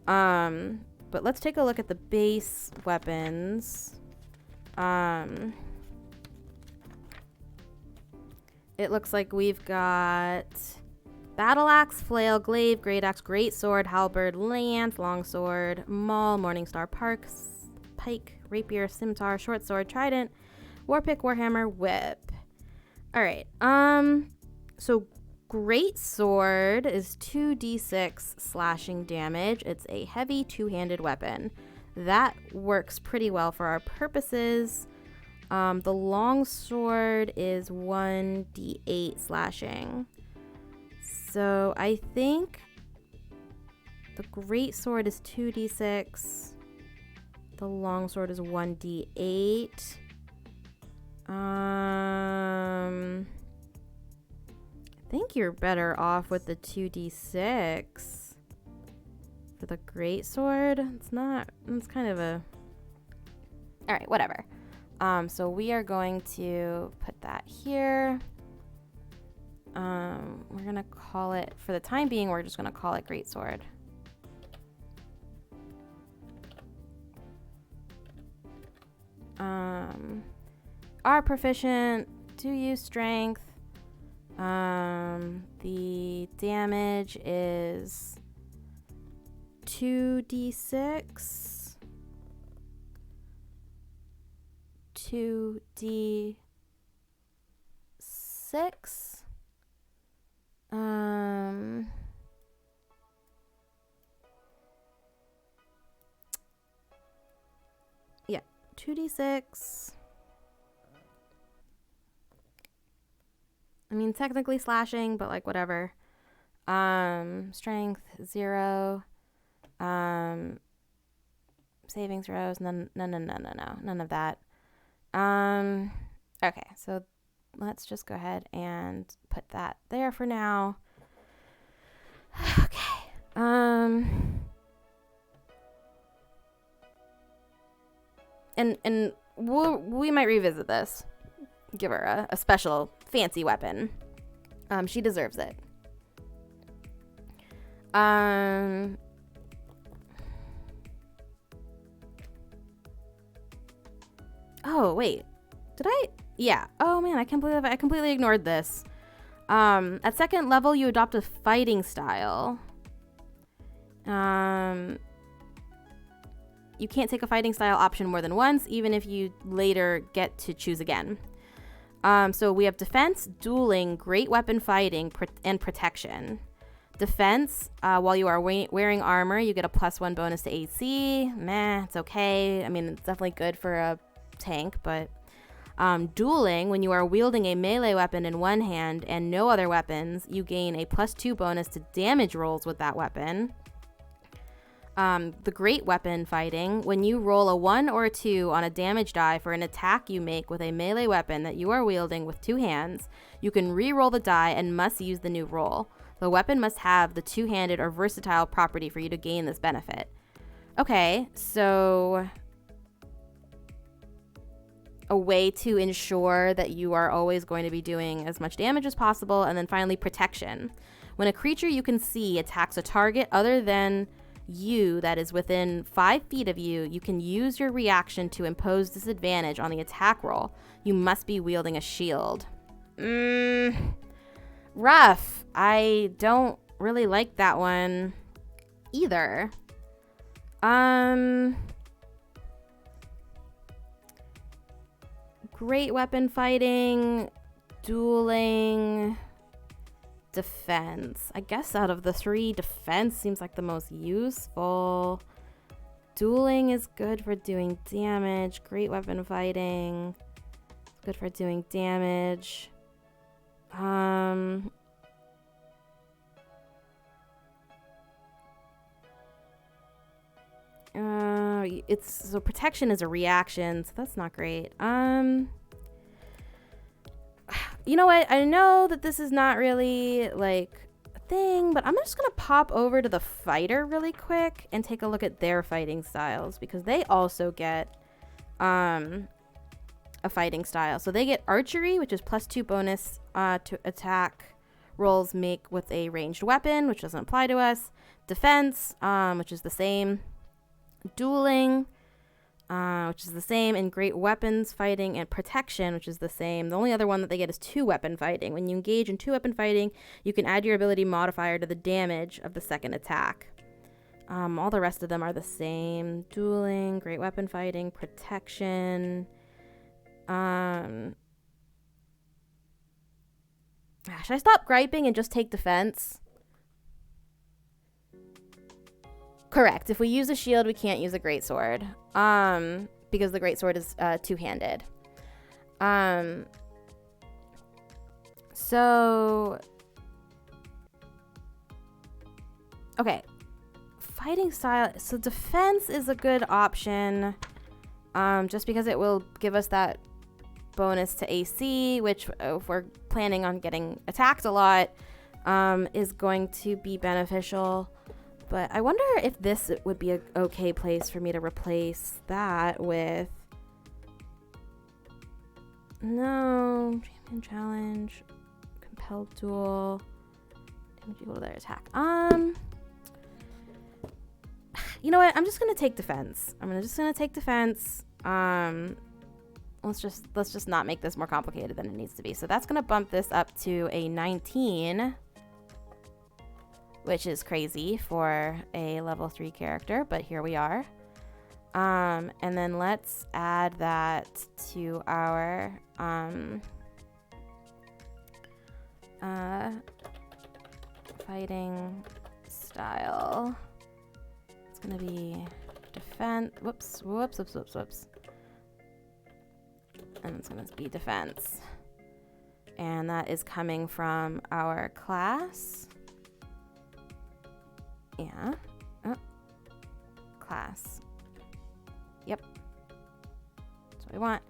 But let's take a look at the base weapons. It looks like we've got battle axe, flail, glaive, great axe, great sword, halberd, lance, longsword, maul, morningstar, pike, rapier, scimitar, short sword, trident, warpick, warhammer, whip. All right. So great sword is 2d6 slashing damage. It's a heavy 2-handed weapon. That works pretty well for our purposes. The long sword is 1d8 slashing. So I think the great sword is 2d6. The long sword is 1d8. I think think you're better off with the 2d6 for the greatsword. It's not, it's kind of a, all right, whatever. So we are going to put that here. We're gonna call it, for the time being, we're just gonna call it greatsword. Are proficient, do use strength. The damage is 2d6. 2d6. Yeah, 2d6. I mean, technically slashing, but like whatever. Strength 0. Saving throws. None of that. Okay, so let's just go ahead and put that there for now. Okay. And we might revisit this. Give her a special fancy weapon. She deserves it. Oh, wait. Did I? Yeah. Oh, man, I can't believe I completely ignored this. At second level, you adopt a fighting style. You can't take a fighting style option more than once, even if you later get to choose again. So we have defense, dueling, great weapon fighting, and protection. Defense, while you are wearing armor, you get a +1 bonus to AC. Meh, it's okay. I mean, it's definitely good for a tank, but dueling, when you are wielding a melee weapon in one hand and no other weapons, you gain a +2 bonus to damage rolls with that weapon. The great weapon fighting, when you roll a 1 or a 2 on a damage die for an attack you make with a melee weapon that you are wielding with 2 hands, you can re-roll the die and must use the new roll. The weapon must have the two-handed or versatile property for you to gain this benefit. Okay, so a way to ensure that you are always going to be doing as much damage as possible. And then finally, protection. When a creature you can see attacks a target other than you that is within 5 feet of you, you can use your reaction to impose disadvantage on the attack roll. You must be wielding a shield. Rough. I don't really like that one either. Great weapon fighting, dueling, defense. I guess out of the 3, defense seems like the most useful. Dueling is good for doing damage. Great weapon fighting is good for doing damage. It's so protection is a reaction, so that's not great. You know what? I know that this is not really like a thing, but I'm just gonna pop over to the fighter really quick and take a look at their fighting styles, because they also get a fighting style. So they get archery, which is +2 bonus to attack rolls make with a ranged weapon, which doesn't apply to us. Defense, which is the same. Dueling, which is the same, and great weapons fighting, and protection, which is the same. The only other one that they get is 2-weapon fighting. When you engage in 2-weapon fighting, you can add your ability modifier to the damage of the second attack. All the rest of them are the same. Dueling, great weapon fighting, protection. Should I stop griping and just take defense? Correct. If we use a shield, we can't use a greatsword. Because the greatsword is two-handed. So okay. Fighting style. So defense is a good option. Just because it will give us that bonus to AC, which if we're planning on getting attacked a lot, is going to be beneficial. But I wonder if this would be an okay place for me to replace that with... No, champion challenge, compelled duel, damage equal to their attack. You know what? I'm just gonna take defense. Just gonna take defense. Let's just not make this more complicated than it needs to be. So that's gonna bump this up to a 19, which is crazy for a level 3 character, but here we are. And then let's add that to our fighting style. It's gonna be defense. Whoops. And it's gonna be defense. And that is coming from our class. Yeah. Class. Yep. That's what we want.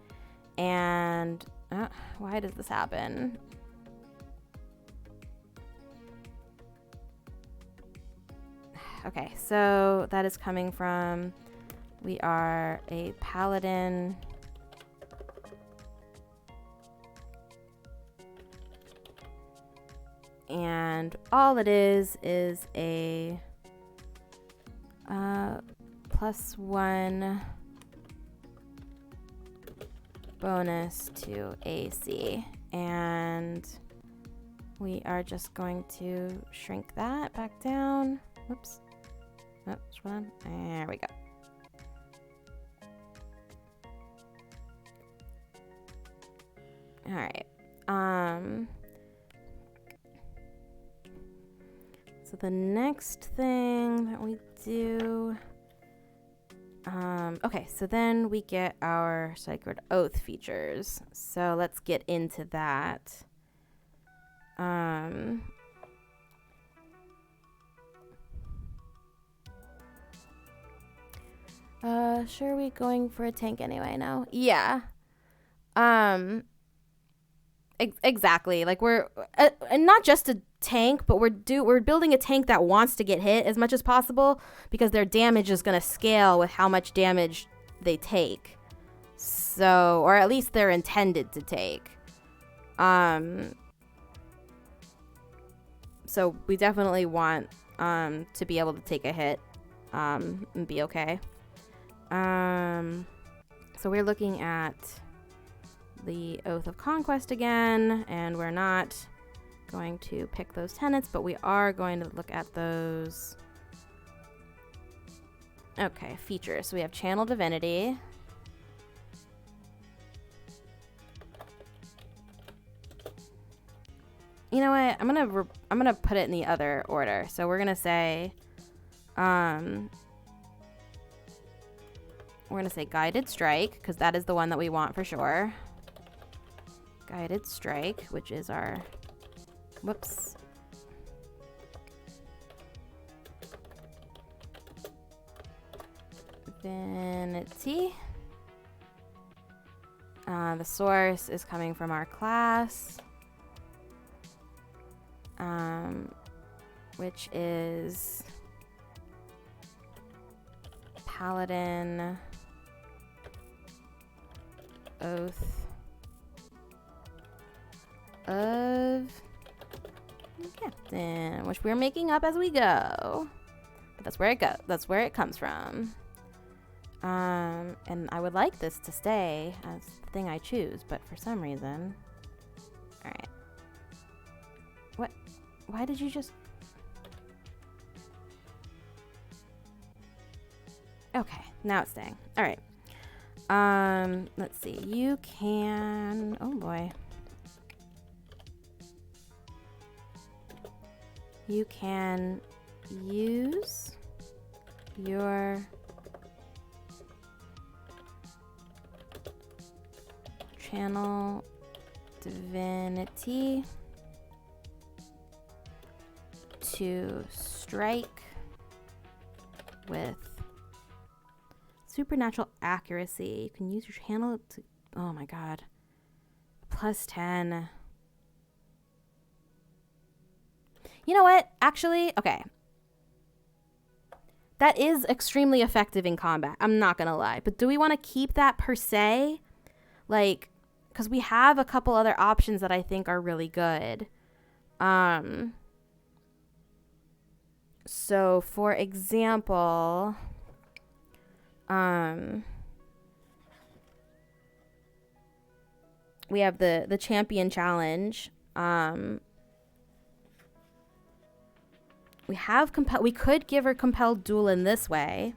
And why does this happen? Okay, so that is coming from, we are a paladin. And all it is a +1 bonus to AC, and we are just going to shrink that back down. Whoops. Oh, scroll down. There we go. All right. So the next thing that we do, okay, so then we get our Sacred Oath features. So let's get into that. Sure, we going for a tank anyway now? Yeah. Exactly. Like we're and not just a tank, but we're building a tank that wants to get hit as much as possible because their damage is going to scale with how much damage they take. So, or at least they're intended to take. So we definitely want to be able to take a hit and be okay. So we're looking at the Oath of Conquest again, and we're not going to pick those tenets, but we are going to look at those. Okay, features. So we have Channel Divinity. You know what? I'm gonna put it in the other order. So we're gonna say, Guided Strike, because that is the one that we want for sure. Guided Strike, which is our, whoops. Divinity. The source is coming from our class, which is Paladin Oath of Captain, which we're making up as we go. But that's where it goes. That's where it comes from. And I would like this to stay as the thing I choose, but for some reason. All right. What? Why did you just? Okay, now it's staying. All right. Let's see. You can. Oh boy. You can use your Channel Divinity to strike with supernatural accuracy. You can use your channel to, oh my god, +10. You know what? Actually, okay. That is extremely effective in combat. I'm not going to lie. But do we want to keep that per se? Like, because we have a couple other options that I think are really good. So, for example, we have the champion challenge. We could give her compelled duel in this way.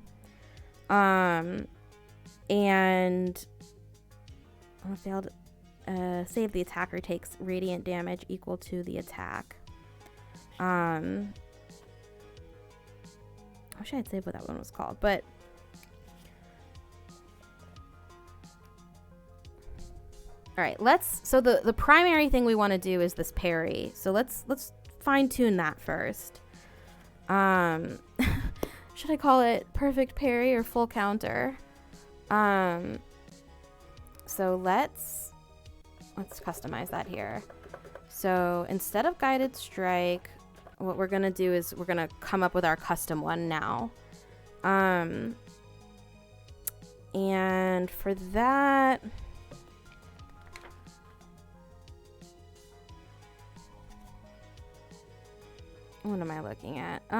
And failed. Save the attacker takes radiant damage equal to the attack. I wish I had saved what that one was called, but all right, so the primary thing we want to do is this parry. So let's fine tune that first. Should I call it perfect parry or full counter? So let's customize that here. So instead of guided strike, what we're gonna do is we're gonna come up with our custom one now. And for that, what am I looking at? So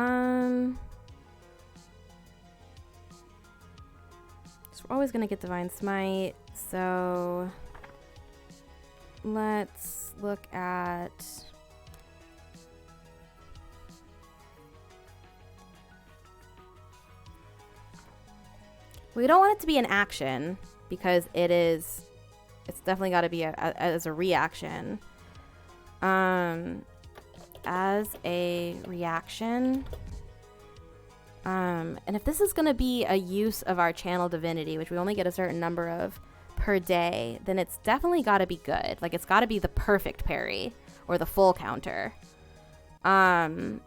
we're always gonna get Divine Smite. So let's look at we don't want it to be an action because it's definitely got to be as a reaction. As a reaction, and if this is going to be a use of our channel divinity, which we only get a certain number of per day, then it's definitely got to be good. Like, it's got to be the perfect parry or the full counter. So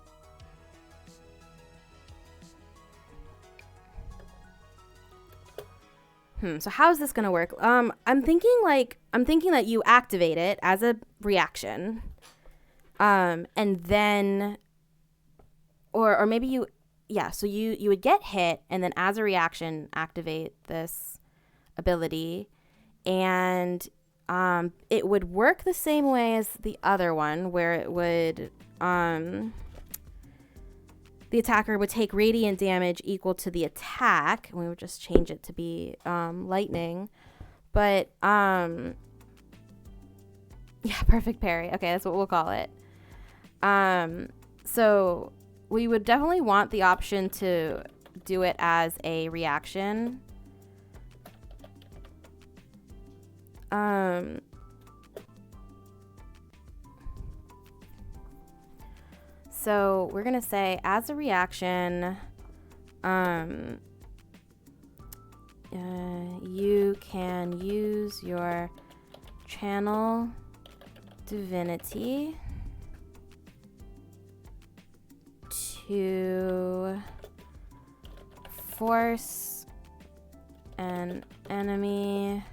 how is this going to work? I'm thinking that you activate it as a reaction. And then, or maybe so you would get hit and then as a reaction activate this ability, and it would work the same way as the other one where it would the attacker would take radiant damage equal to the attack, and we would just change it to be lightning, but perfect parry. Okay, that's what we'll call it. So we would definitely want the option to do it as a reaction. So we're going to say as a reaction, you can use your channel divinity to force an enemy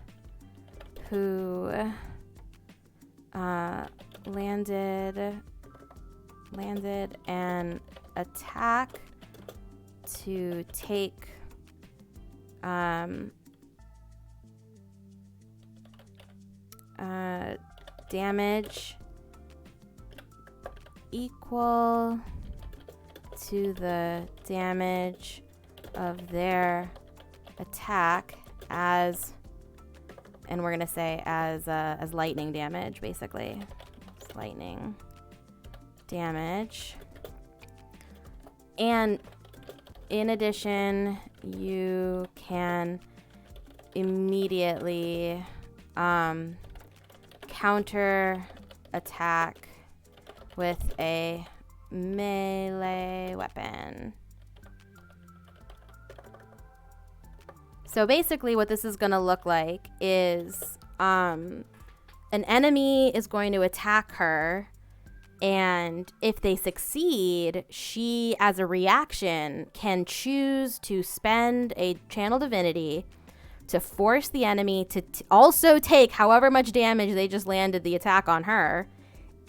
who landed an attack to take damage equal to the damage of their attack as, and we're gonna say as lightning damage, basically. It's lightning damage. And in addition, you can immediately counter attack with a melee weapon. So basically what this is going to look like is an enemy is going to attack her, and if they succeed, she, as a reaction, can choose to spend a channel divinity to force the enemy to also take however much damage they just landed the attack on her,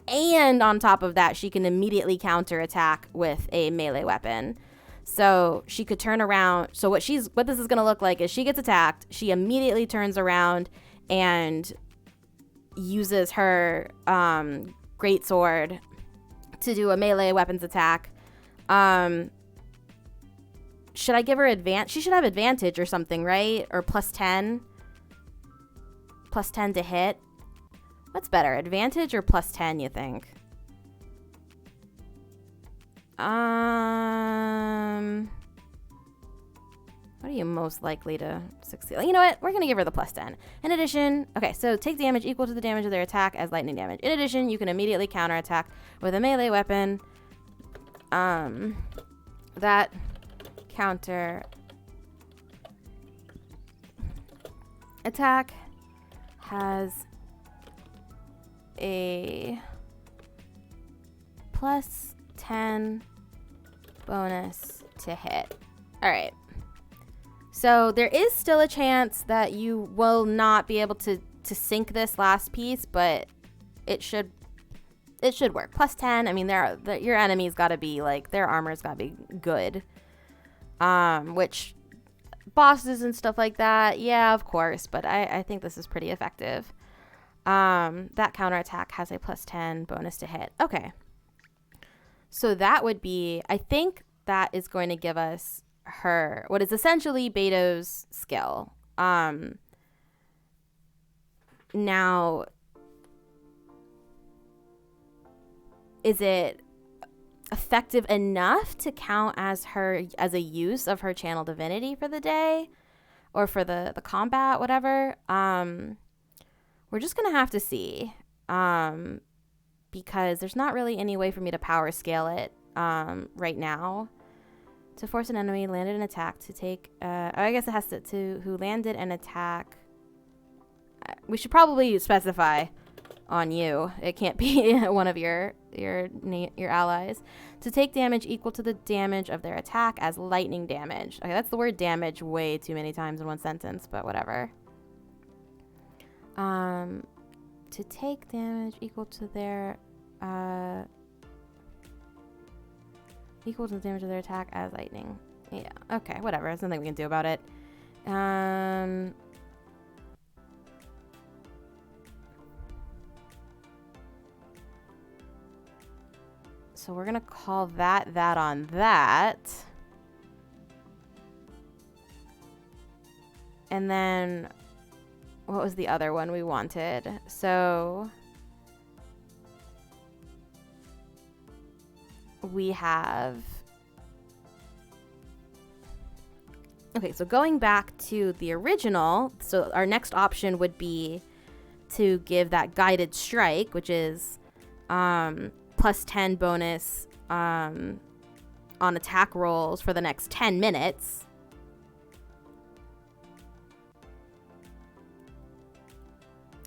And on top of that, she can immediately counterattack with a melee weapon. So she could turn around. So what this is going to look like is she gets attacked. She immediately turns around and uses her greatsword to do a melee weapons attack. Should I give her advantage? She should have advantage or something, right? Or plus 10. Plus 10 to hit. What's better, advantage or plus 10, you think? What are you most likely to succeed? You know what? We're going to give her the plus 10. In addition, okay, so take damage equal to the damage of their attack as lightning damage. In addition, you can immediately counterattack with a melee weapon. That counter attack has a plus 10 bonus to hit. All right. So there is still a chance that you will not be able to sink this last piece, but it should work. Plus 10. I mean, your enemy's got to be like, their armor's got to be good. Which bosses and stuff like that, yeah, of course, but I think this is pretty effective. That counterattack has a plus 10 bonus to hit. Okay. So that would be, I think that is going to give us her, what is essentially Beto's skill. Now, is it effective enough to count as a use of her channel divinity for the day or for the combat, whatever? We're just gonna have to see, because there's not really any way for me to power scale it right now. To force an enemy landed an attack to take I guess it has to who landed an attack. We should probably specify on you. It can't be one of your allies. To take damage equal to the damage of their attack as lightning damage. Okay, that's the word damage way too many times in one sentence, but whatever. To take damage equal to their equal to the damage of their attack as lightning. Yeah, okay, whatever. There's nothing we can do about it. So we're going to call that on that. And then what was the other one we wanted? So we have... Okay, so going back to the original, so our next option would be to give that guided strike, which is plus 10 bonus on attack rolls for the next 10 minutes.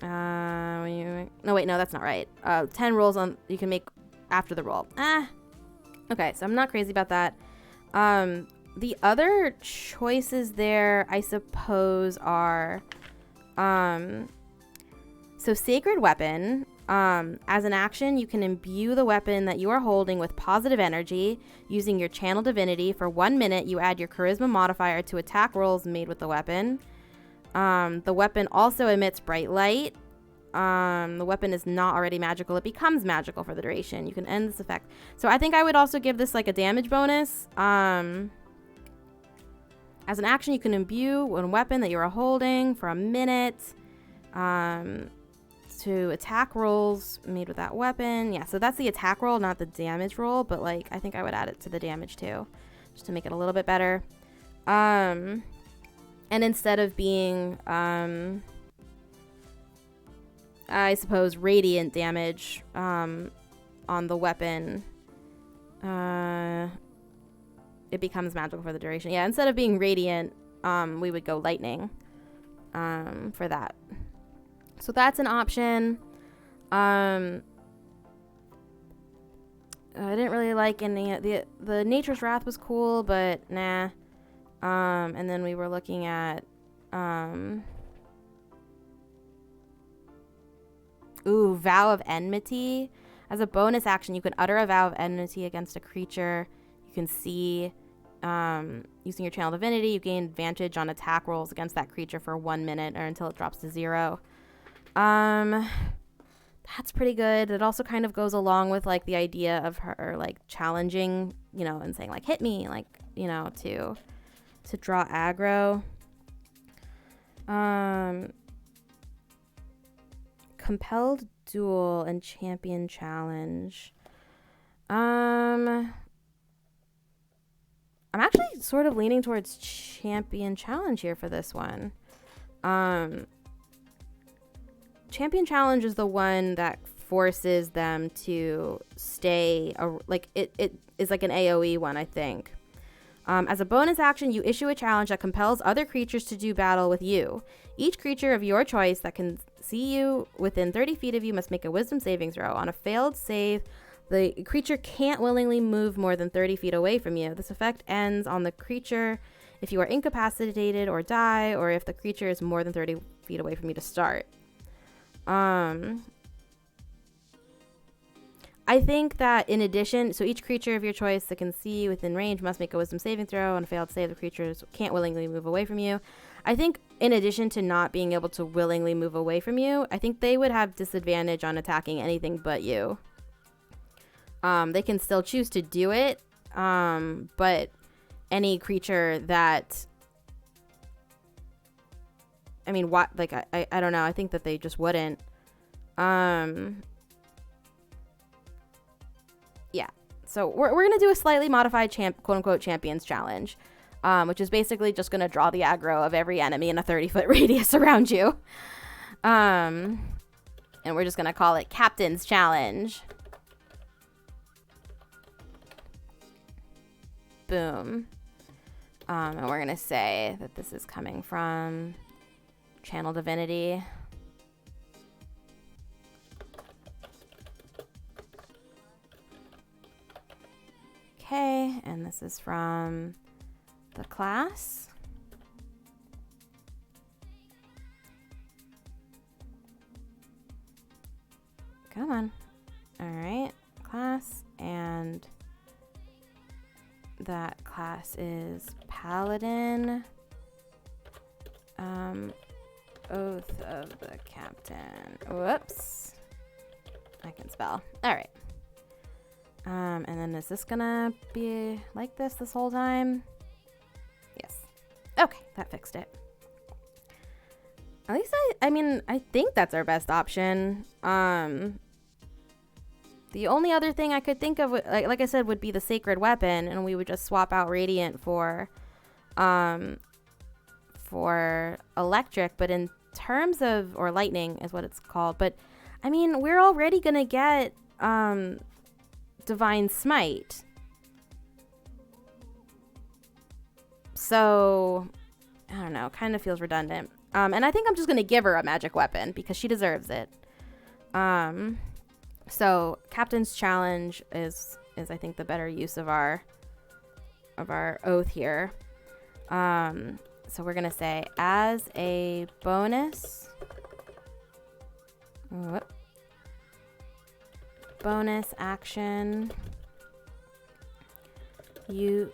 No, wait, no, that's not right. 10 rolls you can make after the roll. Okay, so I'm not crazy about that. The other choices there, I suppose, are so Sacred Weapon. As an action, you can imbue the weapon that you are holding with positive energy using your channel divinity. For 1 minute, you add your charisma modifier to attack rolls made with the weapon. The weapon also emits bright light. The weapon is not already magical. It becomes magical for the duration. You can end this effect. So I think I would also give this like a damage bonus. As an action, you can imbue one weapon that you are holding for 1 minute. To attack rolls made with that weapon. Yeah, so that's the attack roll, not the damage roll, but like I think I would add it to the damage too, just to make it a little bit better. And instead of being I suppose radiant damage on the weapon, it becomes magical for the duration. Yeah, instead of being radiant, we would go lightning for that. So that's an option. I didn't really like any the Nature's Wrath was cool, but nah. And then we were looking at Vow of Enmity. As a bonus action, you can utter a vow of enmity against a creature you can see. Using your channel divinity, you gain advantage on attack rolls against that creature for 1 minute or until it drops to 0. That's pretty good. It also kind of goes along with like the idea of her like challenging, you know, and saying like hit me, like, you know, to draw aggro. Compelled duel and champion challenge. I'm actually sort of leaning towards champion challenge here for this one. Champion challenge is the one that forces them to stay, like it is like an AoE one, I think. As a bonus action, you issue a challenge that compels other creatures to do battle with you. Each creature of your choice that can see you within 30 feet of you must make a wisdom saving throw. On a failed save, the creature can't willingly move more than 30 feet away from you. This effect ends on the creature if you are incapacitated or die, or if the creature is more than 30 feet away from you to start. I think that in addition, so each creature of your choice that can see you within range must make a wisdom saving throw. On a failed save, the creatures can't willingly move away from you. I think in addition to not being able to willingly move away from you, I think they would have disadvantage on attacking anything but you. They can still choose to do it, but any creature that, I mean, what, like, I don't know. I think that they just wouldn't. Yeah. So we're going to do a slightly modified quote-unquote champions challenge, which is basically just going to draw the aggro of every enemy in a 30-foot radius around you. And we're just going to call it Captain's Challenge. Boom. And we're going to say that this is coming from Channel Divinity. Okay, and this is from the class. Come on. All right, class, and that class is Paladin. Oath of the Captain. Whoops. I can spell. All right. And then is this gonna be like this whole time? Yes. Okay, that fixed it. At least I mean, I think that's our best option. The only other thing I could think of, like I said, would be the sacred weapon, and we would just swap out radiant for electric. But in terms of, or lightning is what it's called. But I mean, we're already gonna get divine smite. So I don't know, kind of feels redundant. And I think I'm just gonna give her a magic weapon because she deserves it. So Captain's Challenge is I think the better use of our oath here. So we're gonna say as a bonus. Bonus action, you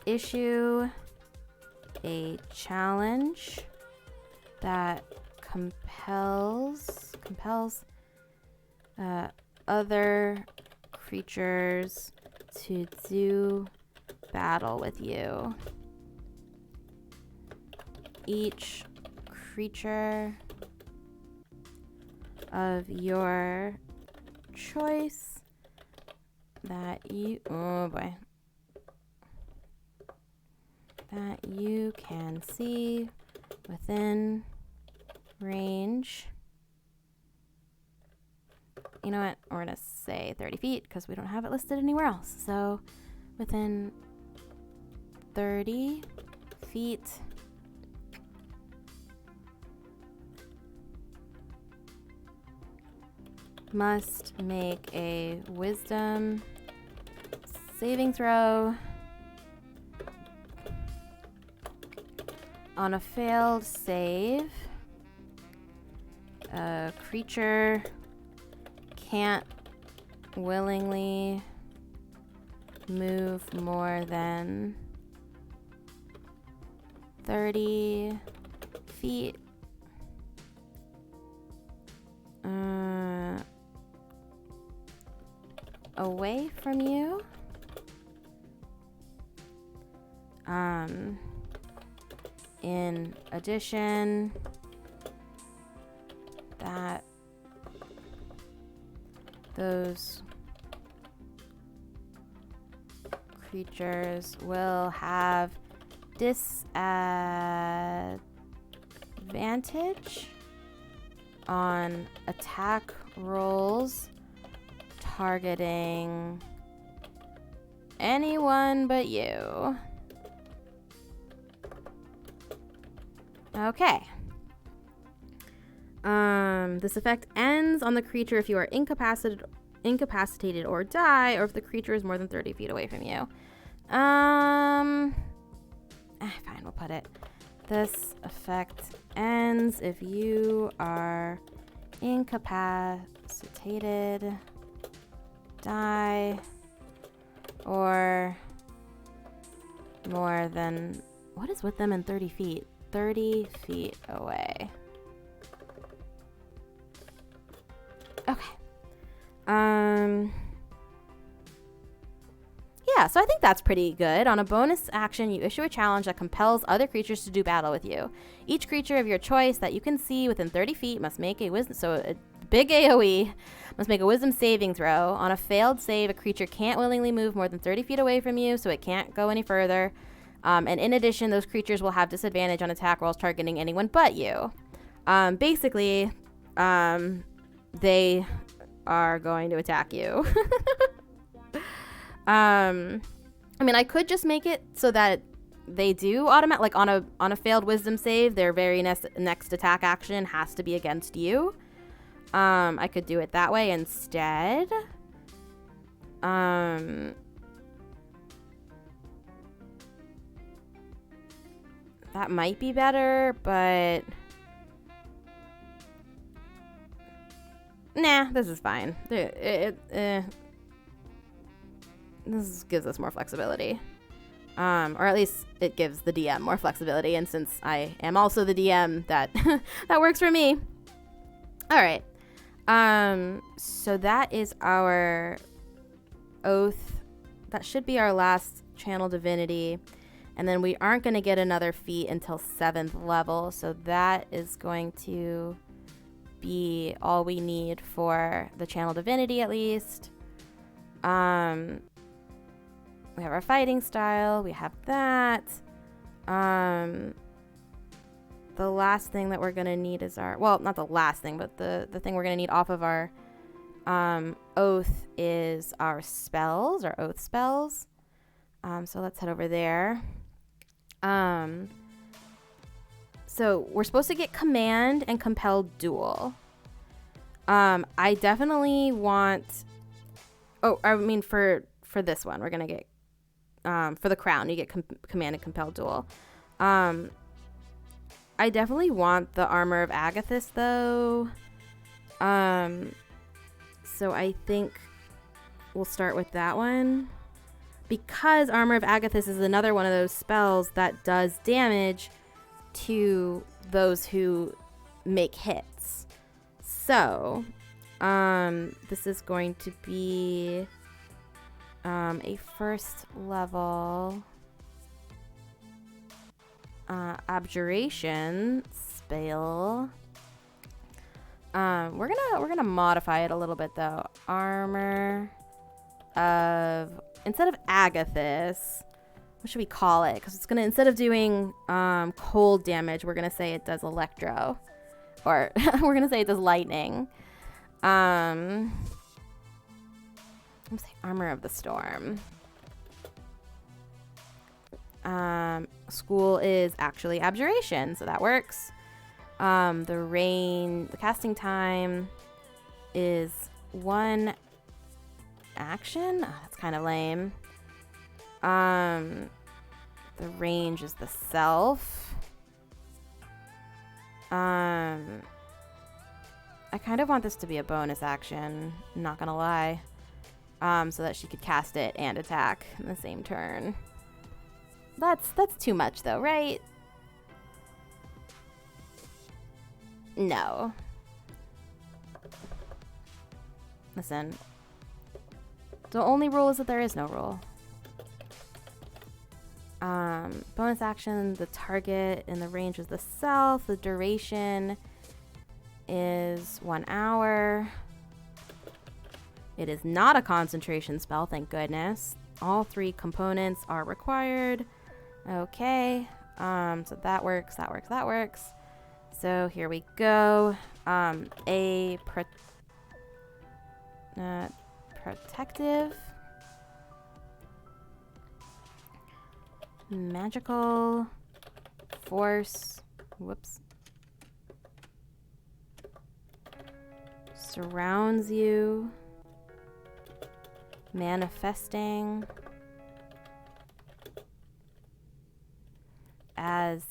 issue a challenge that compels other creatures to do battle with you. Each creature of your choice that you that you can see within range. You know what? We're gonna say 30 feet because we don't have it listed anywhere else. So within 30 feet must make a wisdom saving throw. On a failed save, A creature can't willingly move more than 30 feet. Away from you. In addition, that those creatures will have disadvantage on attack rolls targeting anyone but you. Okay. This effect ends on the creature if you are incapacitated or die, or if the creature is more than 30 feet away from you. Fine, we'll put it. This effect ends if you are incapacitated, die, or more than... What is with them in 30 feet? 30 feet away. Okay. Yeah, so I think that's pretty good. On a bonus action, you issue a challenge that compels other creatures to do battle with you. Each creature of your choice that you can see within 30 feet must make a wisdom... So a big AoE must make a wisdom saving throw. On a failed save, a creature can't willingly move more than 30 feet away from you, so it can't go any further. And in addition, those creatures will have disadvantage on attack rolls targeting anyone but you. Basically, they are going to attack you. I mean, I could just make it so that they do automatic, like on a failed wisdom save, their very next attack action has to be against you. I could do it that way instead. That might be better, but nah, this is fine. This gives us more flexibility. Or at least it gives the DM more flexibility, and since I am also the DM, that that works for me. All right. So that is our oath. That should be our last channel divinity. And then we aren't going to get another feat until 7th level. So that is going to be all we need for the channel divinity, at least. We have our fighting style. We have that. The last thing that we're going to need is our... Well, not the last thing, but the thing we're going to need off of our oath is our spells, our oath spells. So let's head over there. So we're supposed to get command and compelled duel. I definitely want... Oh, I mean, for this one, we're going to get... for the crown, you get command and compelled duel. I definitely want the Armor of Agathis, though. So I think we'll start with that one. Because Armor of Agathis is another one of those spells that does damage to those who make hits. So, this is going to be a first level abjuration spell. We're gonna modify it a little bit though. Armor of... Instead of Agathis, what should we call it? Because it's gonna, instead of doing cold damage, we're gonna say it does electro, or we're gonna say it does lightning. I'm gonna say Armor of the Storm. School is actually abjuration, so that works. The casting time is 1 action. Oh, that's kind of lame. The range is the self. I kind of want this to be a bonus action, not gonna lie. So that she could cast it and attack in the same turn. That's too much though, right? No. Listen. The only rule is that there is no rule. Bonus action, the target in the range is the self. The duration is 1 hour. It is not a concentration spell, thank goodness. All 3 components are required. Okay. So that works, that works, that works. So here we go. A protective magical force. Whoops. Surrounds you. Manifesting as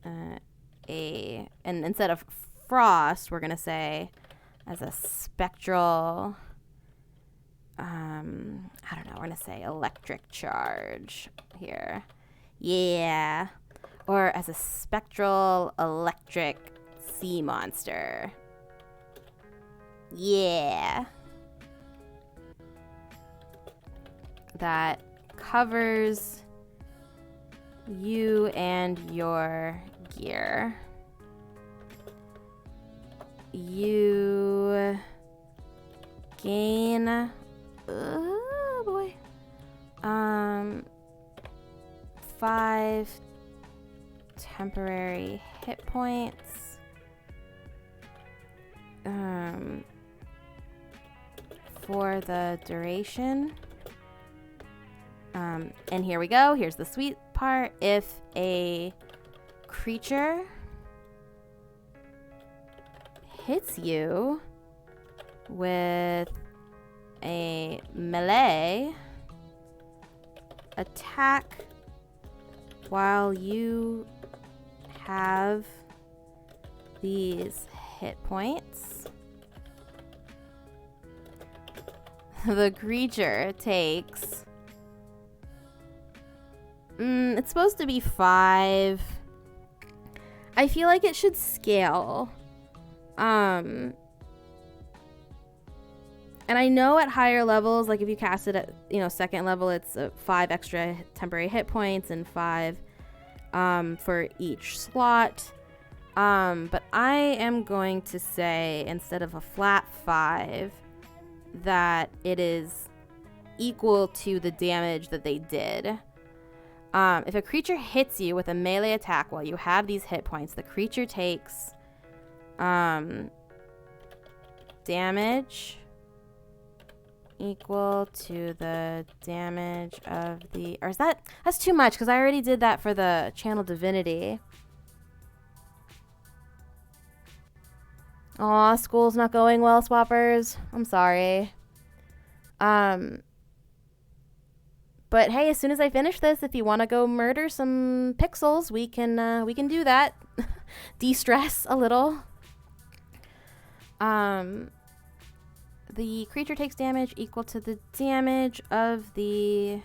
and instead of frost, we're gonna say as a spectral, I don't know, we're gonna say electric charge here. Yeah. Or as a spectral electric sea monster. Yeah. That covers you and your gear. You gain, oh boy, 5 temporary hit points. For the duration. And here we go. Here's the sweet part. If a creature hits you with a melee attack while you have these hit points, the creature takes it's supposed to be 5. I feel like it should scale. And I know at higher levels, like if you cast it at, second level, it's 5 extra temporary hit points and 5 for each slot. But I am going to say, instead of a flat 5, that it is equal to the damage that they did. If a creature hits you with a melee attack while you have these hit points, the creature takes damage equal to the damage of the... Or is that's too much, because I already did that for the Channel Divinity. Aw, school's not going well, swappers. I'm sorry. But hey, as soon as I finish this, if you want to go murder some pixels, we can do that. De-stress a little. The creature takes damage equal to the damage of the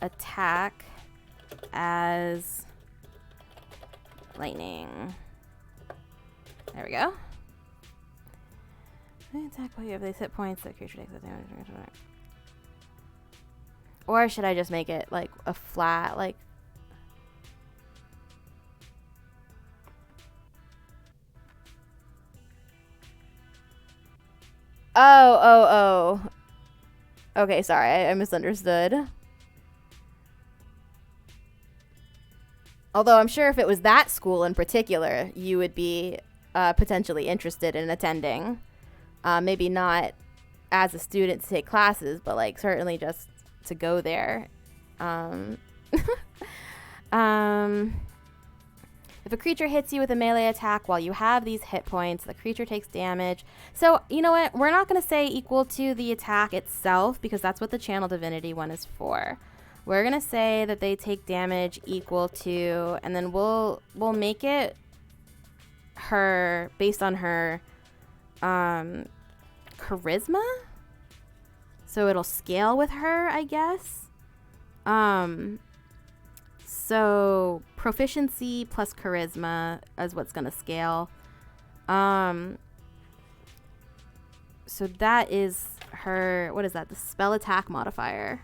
attack as lightning. There we go. Attack while you have these hit points, the creature takes the damage. Or should I just make it like a flat, like... Oh. Okay, sorry, I misunderstood. Although I'm sure if it was that school in particular, you would be potentially interested in attending. Maybe not as a student to take classes, but like certainly just to go there. If a creature hits you with a melee attack while you have these hit points, the creature takes damage. So, you know what? We're not going to say equal to the attack itself, because that's what the Channel Divinity one is for. We're going to say that they take damage equal to, and then we'll make it her based on her charisma. So it'll scale with her, I guess. So proficiency plus charisma is what's going to scale. So that is her, what is that? The spell attack modifier.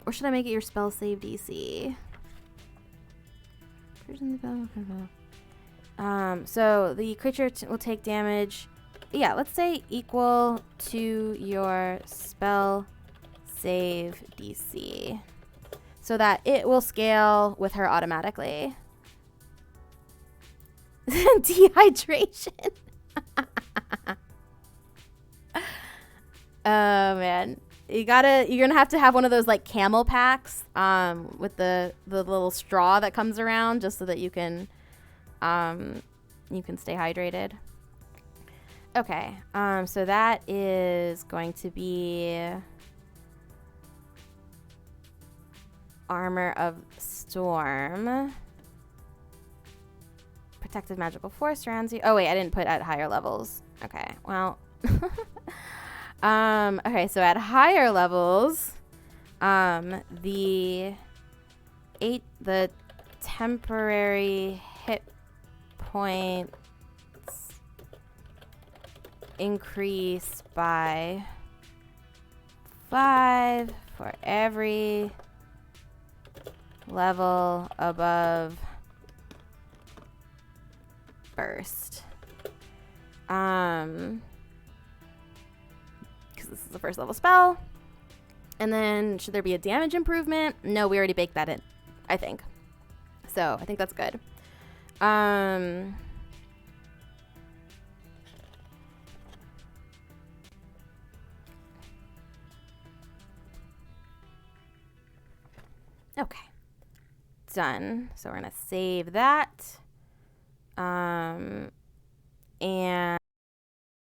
Or should I make it your spell save DC? So the creature will take damage. Yeah, let's say equal to your spell save DC. So that it will scale with her automatically. Dehydration. Oh man. You're gonna have to have one of those like camel packs with the little straw that comes around just so that you can stay hydrated. Okay, so that is going to be Armor of Storm. Protective magical force surrounds you. Oh wait, I didn't put at higher levels. Okay, well. Okay, so at higher levels, the temporary hit points increase by 5 for every level above burst. Because this is the first level spell. And then should there be a damage improvement? No, we already baked that in, I think. So I think that's good. Okay. Done. So we're going to save that. And